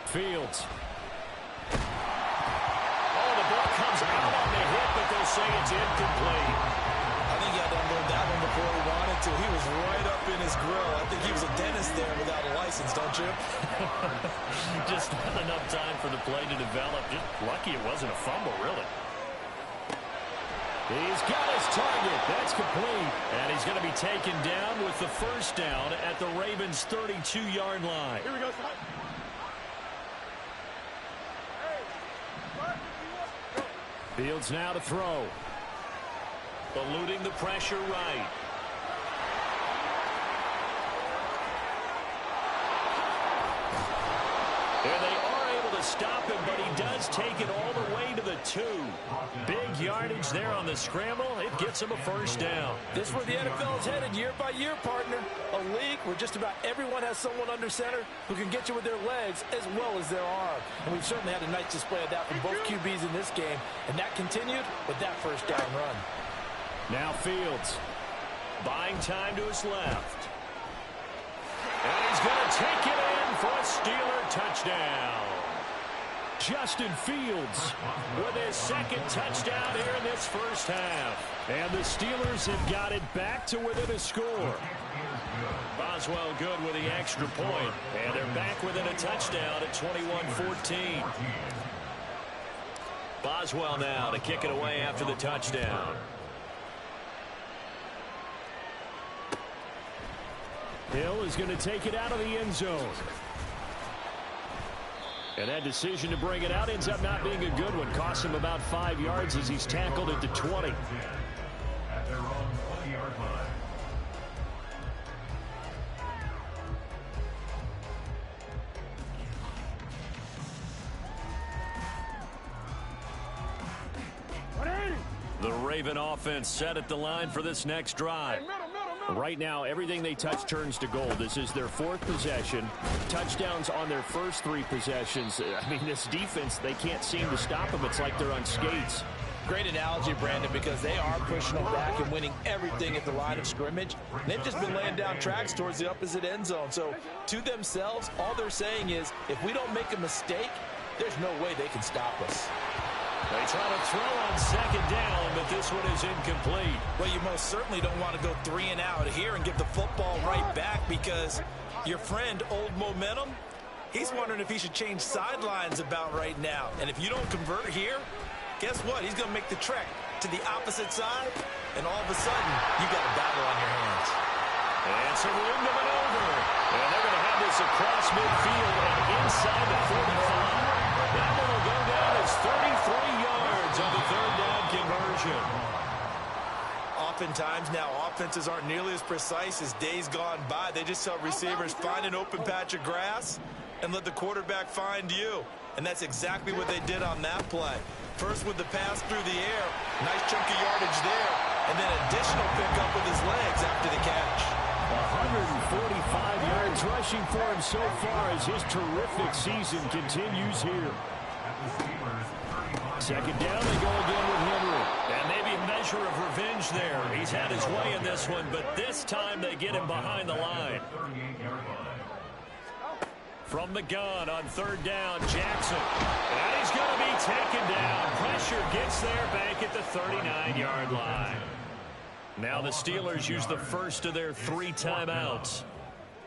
Fields. Oh, the ball comes out on the hit, but they'll say it's incomplete. I think he had to unload that one before he wanted to. He was right up in his grill. I think he was a dentist there without a license, don't you? Just not enough time for the play to develop. Just lucky it wasn't a fumble, really. He's got his target. That's complete. And he's going to be taken down with the first down at the Ravens' 32-yard line. Here we go, son. Fields now to throw. Eluding the pressure right. And they are able to stop him, but he does take it all the way to the 2. Big yardage there on the scramble. It gets him a first down. This is where the NFL is headed year by year, partner. A league where just about everyone has someone under center who can get you with their legs as well as their arm. And we've certainly had a nice display of that from both QBs in this game. And that continued with that first down run. Now Fields. Buying time to his left. And he's going to take it in for a Steeler touchdown. Justin Fields With his second touchdown here in this first half. and the Steelers have got it back to within a score. Boswell good with the extra point. And they're back within a touchdown at 21-14. Boswell now to kick it away after the touchdown. Hill is going to take it out of the end zone. And that decision to bring it out ends up not being a good one. Costs him about 5 yards as he's tackled at the 20. At their own 20-yard line. The Raven offense set at the line for this next drive. Right now, everything they touch turns to gold. This is their 4th possession. Touchdowns on their first 3 possessions. I mean, this defense, they can't seem to stop them. It's like they're on skates. Great analogy, Brandon, because they are pushing them back and winning everything at the line of scrimmage. They've just been laying down tracks towards the opposite end zone. So, to themselves, all they're saying is, if we don't make a mistake, there's no way they can stop us. They try to throw on second down, but this one is incomplete. Well, you most certainly don't want to go 3 and out here and get the football right back because your friend, Old Momentum, he's wondering if he should change sidelines about right now. And if you don't convert here, guess what? He's going to make the trek to the opposite side, and all of a sudden, you got a battle on your hands. And some room to maneuver. And they're going to have this across midfield and inside the 45. That one will go down as 33 yards on the 3rd down conversion. Oftentimes now, offenses aren't nearly as precise as days gone by. They just tell receivers, find an open patch of grass and let the quarterback find you. And that's exactly what they did on that play. First with the pass through the air, nice chunky yardage there, and then additional pickup with his legs after the catch. 145 yards rushing for him so far as his terrific season continues here. Second down, they go again with Henry. And maybe a measure of revenge there. He's had his way in this one, but this time they get him behind the line. From the gun on 3rd down, Jackson. And he's going to be taken down. Pressure gets there back at the 39-yard line. Now the Steelers use the first of their 3 timeouts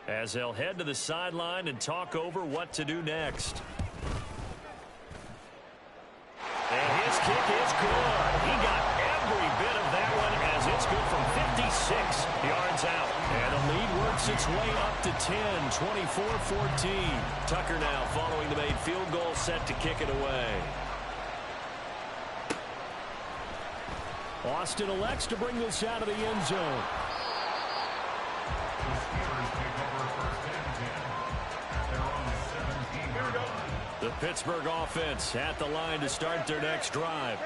as they'll head to the sideline and talk over what to do next. And his kick is good. He got every bit of that one as it's good from 56 yards out. And the lead works its way up to 10, 24-14. Tucker now following the made field goal, set to kick it away. Austin elects to bring this out of the end zone. The Pittsburgh offense at the line to start their next drive.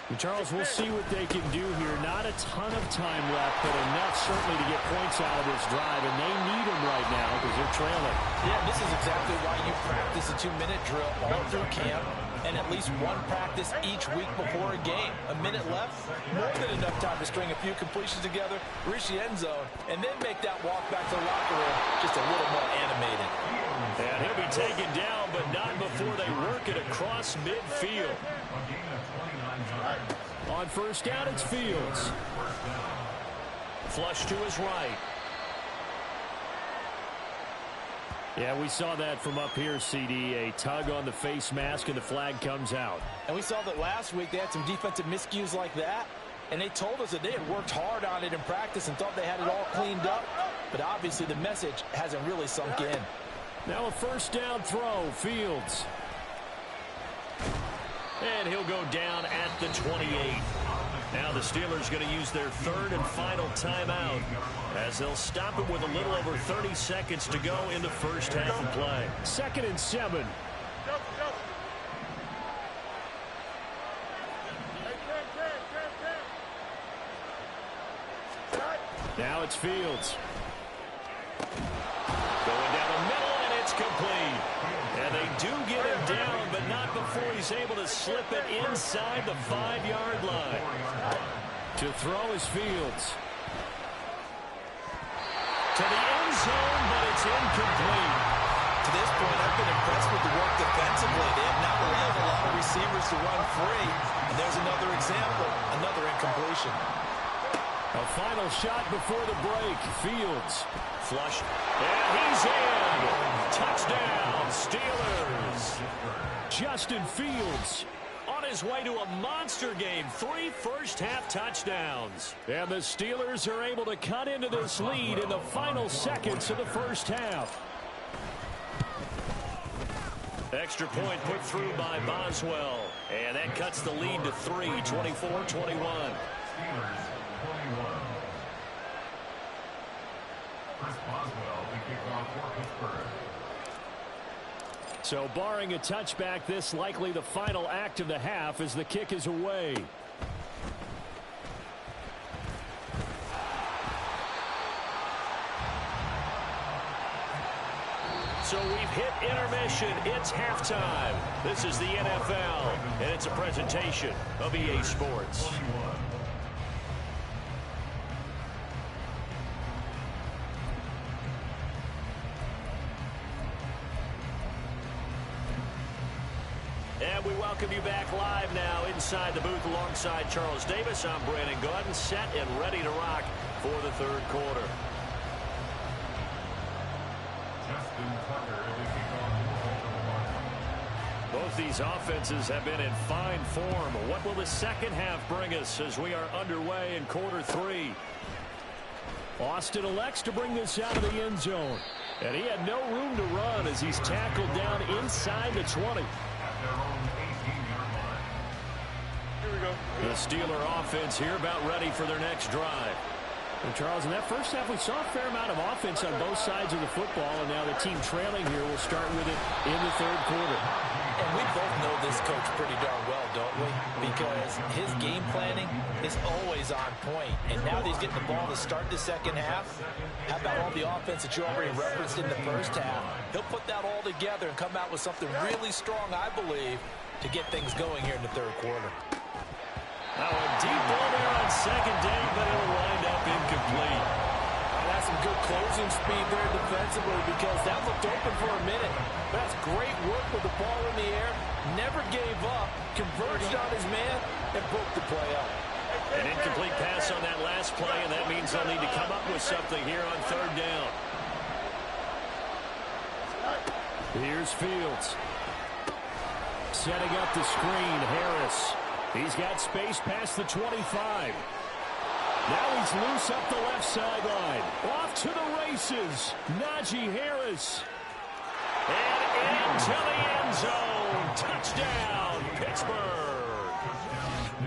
And Charles, we'll see what they can do here. Not a ton of time left, but enough certainly to get points out of this drive, and they need them right now because they're trailing. Yeah, this is exactly why you practice a 2-minute drill all through camp. and at least one practice each week before a game. A minute left, more than enough time to string a few completions together, reach the end zone, and then make that walk back to the locker room just a little more animated. And he'll be taken down, but not before they work it across midfield. On first down, it's Fields. Flush to his right. Yeah, we saw that from up here, CD. A tug on the face mask, and the flag comes out. And we saw that last week they had some defensive miscues like that, and they told us that they had worked hard on it in practice and thought they had it all cleaned up. But obviously the message hasn't really sunk in. Now a first down throw, Fields. And he'll go down at the 28. Now the Steelers going to use their third and final timeout as they'll stop it with a little over 30 seconds to go in the first half of play. 2nd and 7. Now it's Fields. Going down the middle, and it's complete. And they do get him down, but not before he's able to slip it inside the 5-yard line. To throw is Fields. To the end zone, but it's incomplete. To this point, I've been impressed with the work defensively. They have not allowed a lot of receivers to run free. And there's another example, another incompletion. A final shot before the break. Fields. Flush. And he's in. Touchdown, Steelers. Justin Fields On his way to a monster game. 3 first-half touchdowns. And the Steelers are able to cut into this lead in the final seconds of the first half. Extra point put through by Boswell. And that cuts the lead to 3, 24-21. Steelers 21. Chris Boswell, the kickoff for Pittsburgh. So barring a touchback, this likely the final act of the half as the kick is away. So we've hit intermission. It's halftime. This is the NFL, and it's a presentation of EA Sports. And we welcome you back live now inside the booth alongside Charles Davis. I'm Brandon Gaudin, set and ready to rock for the third quarter. Both these offenses have been in fine form. What will the second half bring us as we are underway in quarter 3? Austin elects to bring this out of the end zone. And he had no room to run as he's tackled down inside the 20. The Steeler offense here about ready for their next drive. And Charles, in that first half, we saw a fair amount of offense on both sides of the football, and now the team trailing here will start with it in the third quarter. And we both know this coach pretty darn well, don't we? Because his game planning is always on point. And now that he's getting the ball to start the second half, how about all the offense that you already referenced in the first half? He'll put that all together and come out with something really strong, I believe, to get things going here in the third quarter. Now a deep ball there on second down, but it'll wind up incomplete. That's some good closing speed there defensively because that looked open for a minute. That's great work with the ball in the air. Never gave up, converged on his man, and broke the play up. An incomplete pass on that last play, and that means they'll need to come up with something here on third down. Here's Fields. Setting up the screen, Harris. He's got space past the 25. Now he's loose up the left sideline. Off to the races. Najee Harris. And into the end zone. Touchdown, Pittsburgh.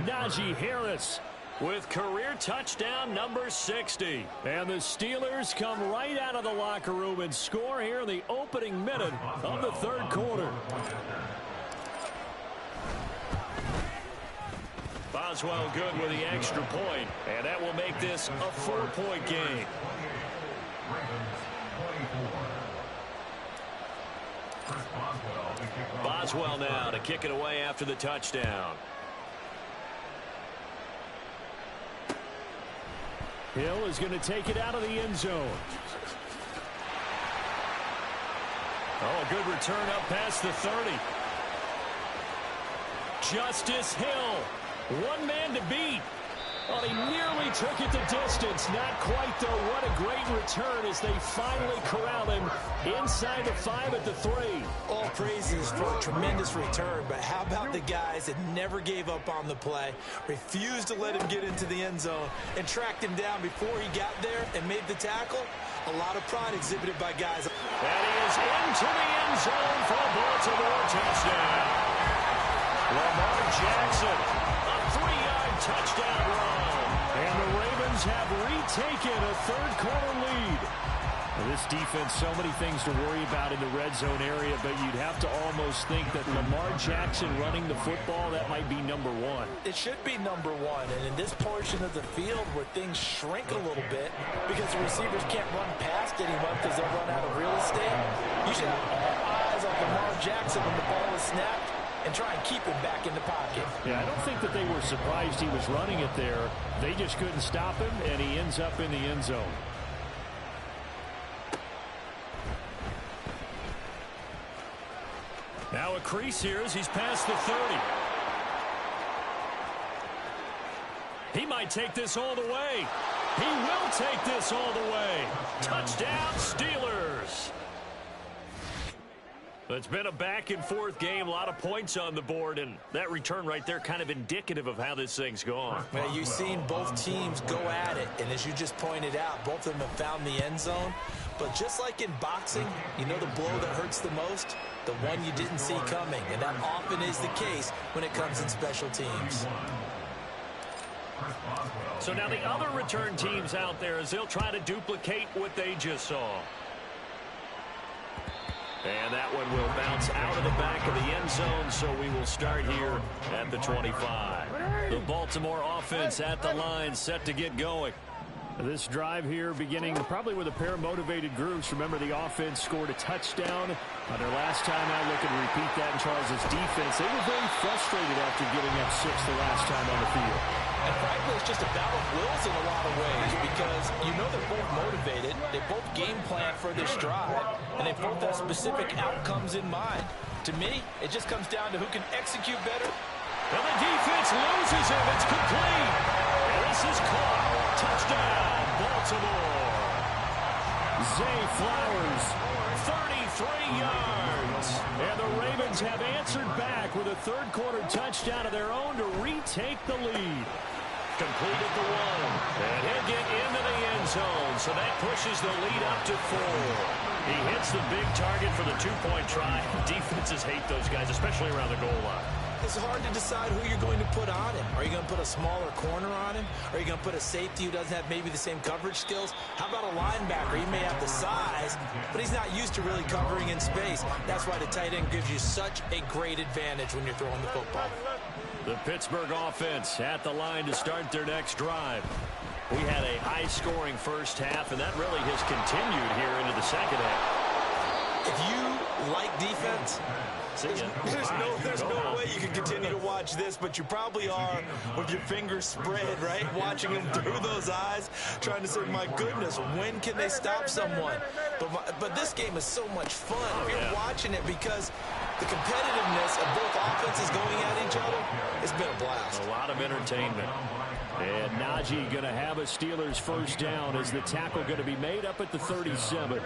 Najee Harris with career touchdown number 60. And the Steelers come right out of the locker room and score here in the opening minute of the third quarter. Boswell good with the extra point, and that will make this a 4-point game. Boswell now to kick it away after the touchdown. Hill is going to take it out of the end zone. Oh, a good return up past the 30. Justice Hill, one man to beat. Oh, he nearly took it the distance. Not quite, though. What a great return as they finally corral him inside the 5 at the 3. All praises for a tremendous return, but how about the guys that never gave up on the play, refused to let him get into the end zone, and tracked him down before he got there and made the tackle? A lot of pride exhibited by guys. And he is into the end zone for a Baltimore touchdown. Lamar Jackson, a 3-yard touchdown run. And the Ravens have retaken a third-quarter lead. Now, this defense, so many things to worry about in the red zone area, but you'd have to almost think that Lamar Jackson running the football, that might be number one. It should be number one, and in this portion of the field where things shrink a little bit because the receivers can't run past anyone because they'll run out of real estate, you should have all eyes on Lamar Jackson when the ball is snapped and try and keep him back in the pocket. Yeah, I don't think that they were surprised he was running it there. They just couldn't stop him, and he ends up in the end zone. Now a crease here as he's past the 30. He might take this all the way. He will take this all the way. Touchdown, Steelers. It's been a back-and-forth game, a lot of points on the board, and that return right there kind of indicative of how this thing's gone. Well, you've seen both teams go at it, and as you just pointed out, both of them have found the end zone. But just like in boxing, you know the blow that hurts the most? The one you didn't see coming, and that often is the case when it comes in special teams. So now the other return teams out there as they'll try to duplicate what they just saw. And that one will bounce out of the back of the end zone, so we will start here at the 25. The Baltimore offense at the line, set to get going. This drive here beginning probably with a pair of motivated groups. Remember, the offense scored a touchdown on their last time out. Looking to repeat that in Charles' defense. They were very frustrated after giving up 6 the last time on the field. And frankly, it's just a battle of wills in a lot of ways because you know they're both motivated. They both game plan for this drive, and they both have specific outcomes in mind. To me, it just comes down to who can execute better. And the defense loses him. It's complete. And this is caught. Touchdown, Baltimore. Zay Flowers, 33 yards. and the Ravens have answered back with a third-quarter touchdown of their own to retake the lead. Completed the one. And he'll get into the end zone, so that pushes the lead up to 4. He hits the big target for the 2-point try. Defenses hate those guys, especially around the goal line. It's hard to decide who you're going to put on him. Are you going to put a smaller corner on him? Are you going to put a safety who doesn't have maybe the same coverage skills? How about a linebacker? He may have the size, but he's not used to really covering in space. That's why the tight end gives you such a great advantage when you're throwing the football. The Pittsburgh offense at the line to start their next drive. We had a high-scoring first half, and that really has continued here into the second half. If you like defense, there's no way you can continue to watch this, but you probably are with your fingers spread, right? Watching them through those eyes, trying to say, my goodness, when can they stop someone? But this game is so much fun if you're watching it because the competitiveness of both offenses going at each other, it's been a blast. A lot of entertainment. And Najee going to have a Steelers first down as the tackle going to be made up at the 37.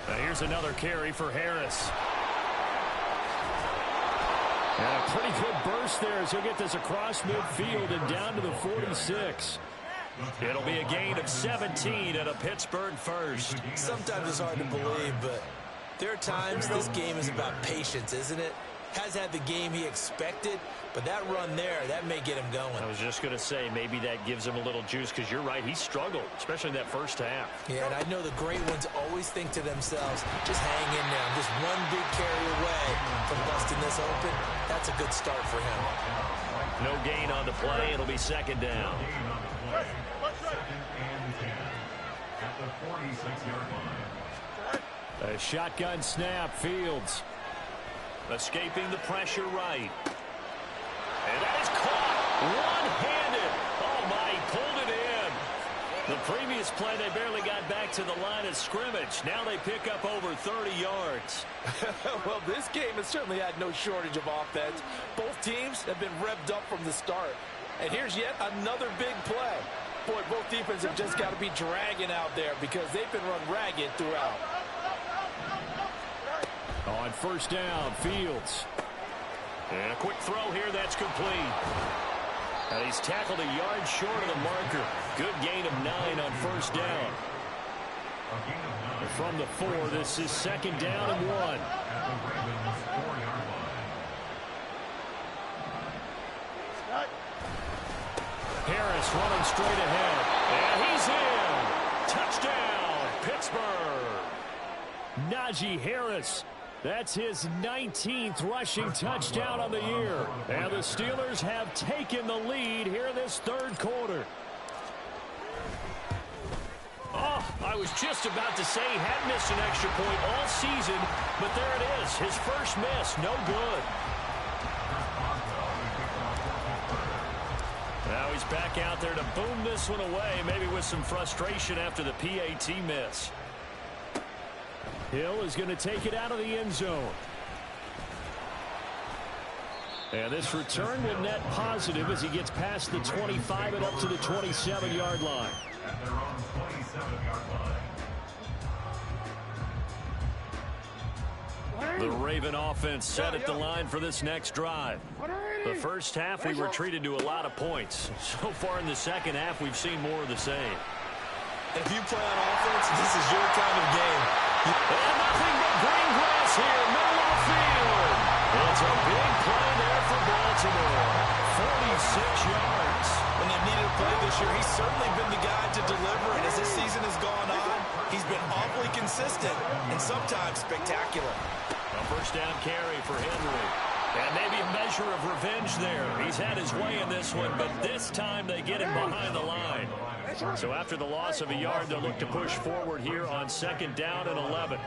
Now here's another carry for Harris. And a pretty good burst there as he'll get this across midfield and down to the 46. It'll be a gain of 17 at a Pittsburgh first. Sometimes it's hard to believe, but there are times this game is about patience, isn't it? Has had the game he expected, but that run there, that may get him going. I was just going to say, maybe that gives him a little juice because you're right, he struggled, especially in that first half. Yeah, and I know the great ones always think to themselves, just hang in there. I'm just one big carry away from busting this open. That's a good start for him. No gain on the play. It'll be second down. at the 46-yard line. A shotgun snap, Fields. Escaping the pressure right. And that is caught one-handed. Oh, my, he pulled it in. The previous play, they barely got back to the line of scrimmage. Now they pick up over 30 yards. Well, this game has certainly had no shortage of offense. Both teams have been revved up from the start. And here's yet another big play. Boy, both defenses have just got to be dragging out there because they've been run ragged throughout. On first down, Fields. And a quick throw here, that's complete. And he's tackled a yard short of the marker. Good gain of 9 on first down. From the 4, this is second down and 1. At the Ravens' 4-yard line. Harris running straight ahead. And he's in. Touchdown, Pittsburgh. Najee Harris. That's his 19th rushing touchdown on the year. And the Steelers have taken the lead here in this third quarter. Oh, I was just about to say he had missed an extra point all season, but there it is. His first miss, no good. Now he's back out there to boom this one away, maybe with some frustration after the PAT miss. Hill is going to take it out of the end zone. And this return will net positive as he gets past the 25 and up to the 27-yard line. At their own 27-yard line. The Raven offense set at the line for this next drive. The first half, we were treated to a lot of points. So far in the second half, we've seen more of the same. If you play on offense, this is your kind of game. And nothing but green grass here, middle of the field. It's a big play there for Baltimore. 46 yards. When they needed a play this year, he's certainly been the guy to deliver. And as this season has gone on, he's been awfully consistent and sometimes spectacular. A first down carry for Henry. And maybe a measure of revenge there. He's had his way in this one, but this time they get him behind the line. So after the loss of a yard, they'll look to push forward here on second down and 11.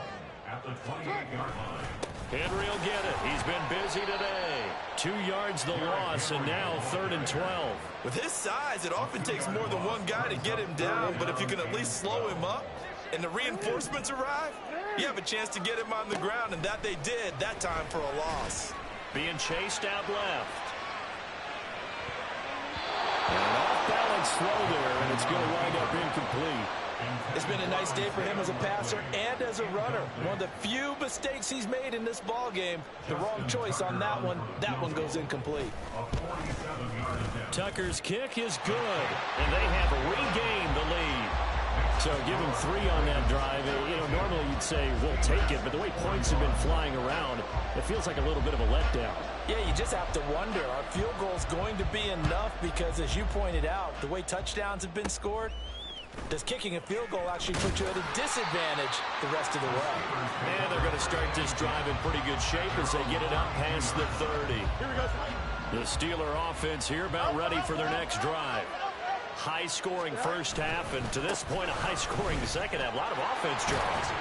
At the 28-yard line. Henry will get it. He's been busy today. 2 yards the loss, and now 3rd and 12. With his size, it often takes more than one guy to get him down, but if you can at least slow him up and the reinforcements arrive, you have a chance to get him on the ground, and that they did that time for a loss. Being chased out left. An off-balance throw there, and it's going to wind up incomplete. It's been a nice day for him as a passer and as a runner. One of the few mistakes he's made in this ball game. The wrong choice on that one. That one goes incomplete. Tucker's kick is good, and they have regained the lead. So give him 3 on that drive. You know, normally you'd say, we'll take it, but the way points have been flying around, it feels like a little bit of a letdown. Yeah, you just have to wonder, are field goals going to be enough? Because as you pointed out, the way touchdowns have been scored, does kicking a field goal actually put you at a disadvantage the rest of the way? And they're going to start this drive in pretty good shape as they get it up past the 30. The Steeler offense here about ready for their next drive. High-scoring first half, and to this point, a high-scoring second half. A lot of offense, Charles.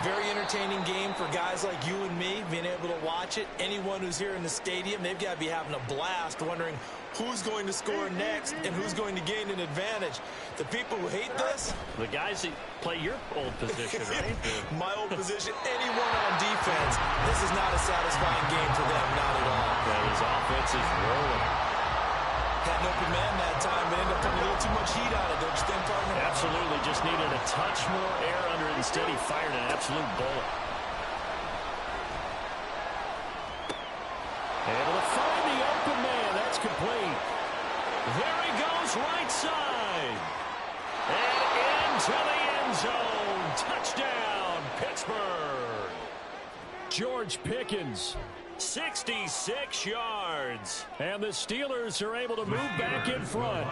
Very entertaining game for guys like you and me, being able to watch it. Anyone who's here in the stadium, they've got to be having a blast, wondering who's going to score next and who's going to gain an advantage. The people who hate this, the guys that play your old position, right? My old position, anyone on defense, this is not a satisfying game for them, not at all. Yeah, his offense is rolling. Had an open man that time, but ended up putting a little too much heat on it, don't you think, partner? Absolutely, just needed a touch more air under it. Instead, he fired an absolute bullet. Able to find the open man. That's complete. There he goes, right side. And into the end zone. Touchdown, Pittsburgh. George Pickens. 66 yards. And the Steelers are able to move back in front.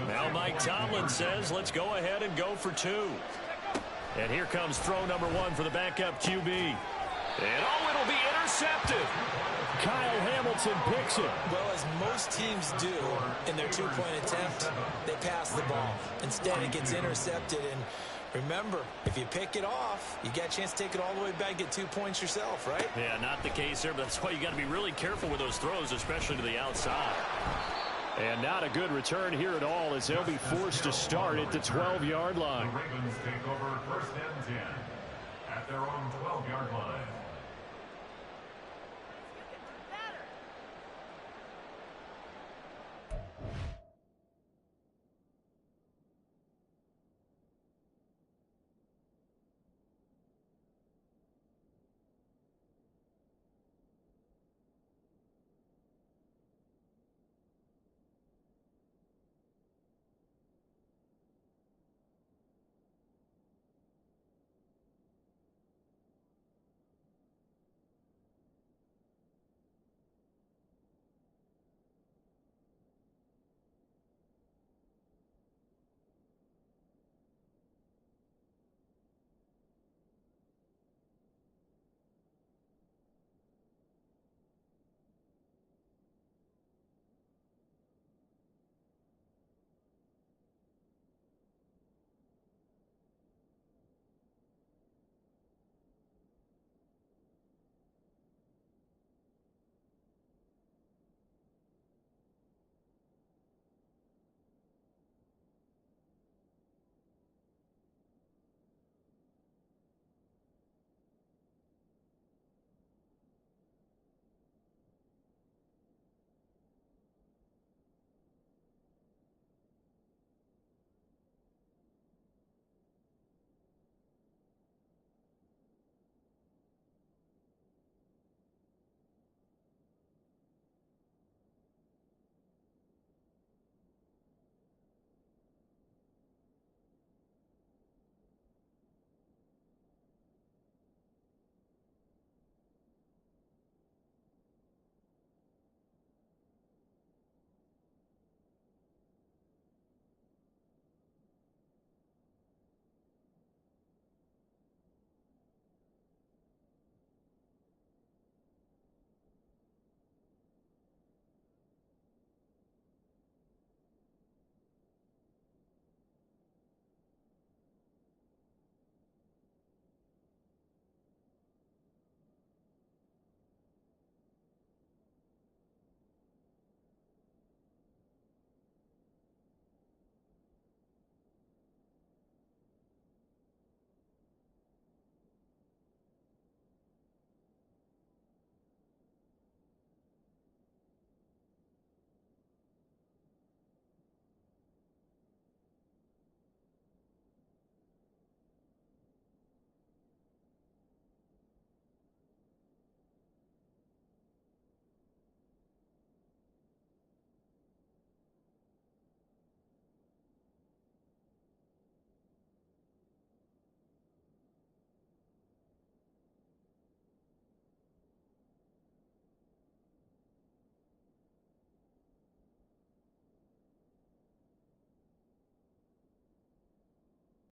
Now Mike Tomlin says, let's go ahead and go for 2. And here comes throw number 1 for the backup QB. And it'll be intercepted. Kyle Hamilton picks it. Well, as most teams do in their 2-point attempt, they pass the ball. Instead, it gets intercepted, and Remember, if you pick it off, you got a chance to take it all the way back and get 2 points yourself, right? Yeah, not the case there, but that's why you got to be really careful with those throws, especially to the outside. And not a good return here at all as they'll be forced to start at the 12-yard line. The Ravens take over first and 10 at their own 12-yard line.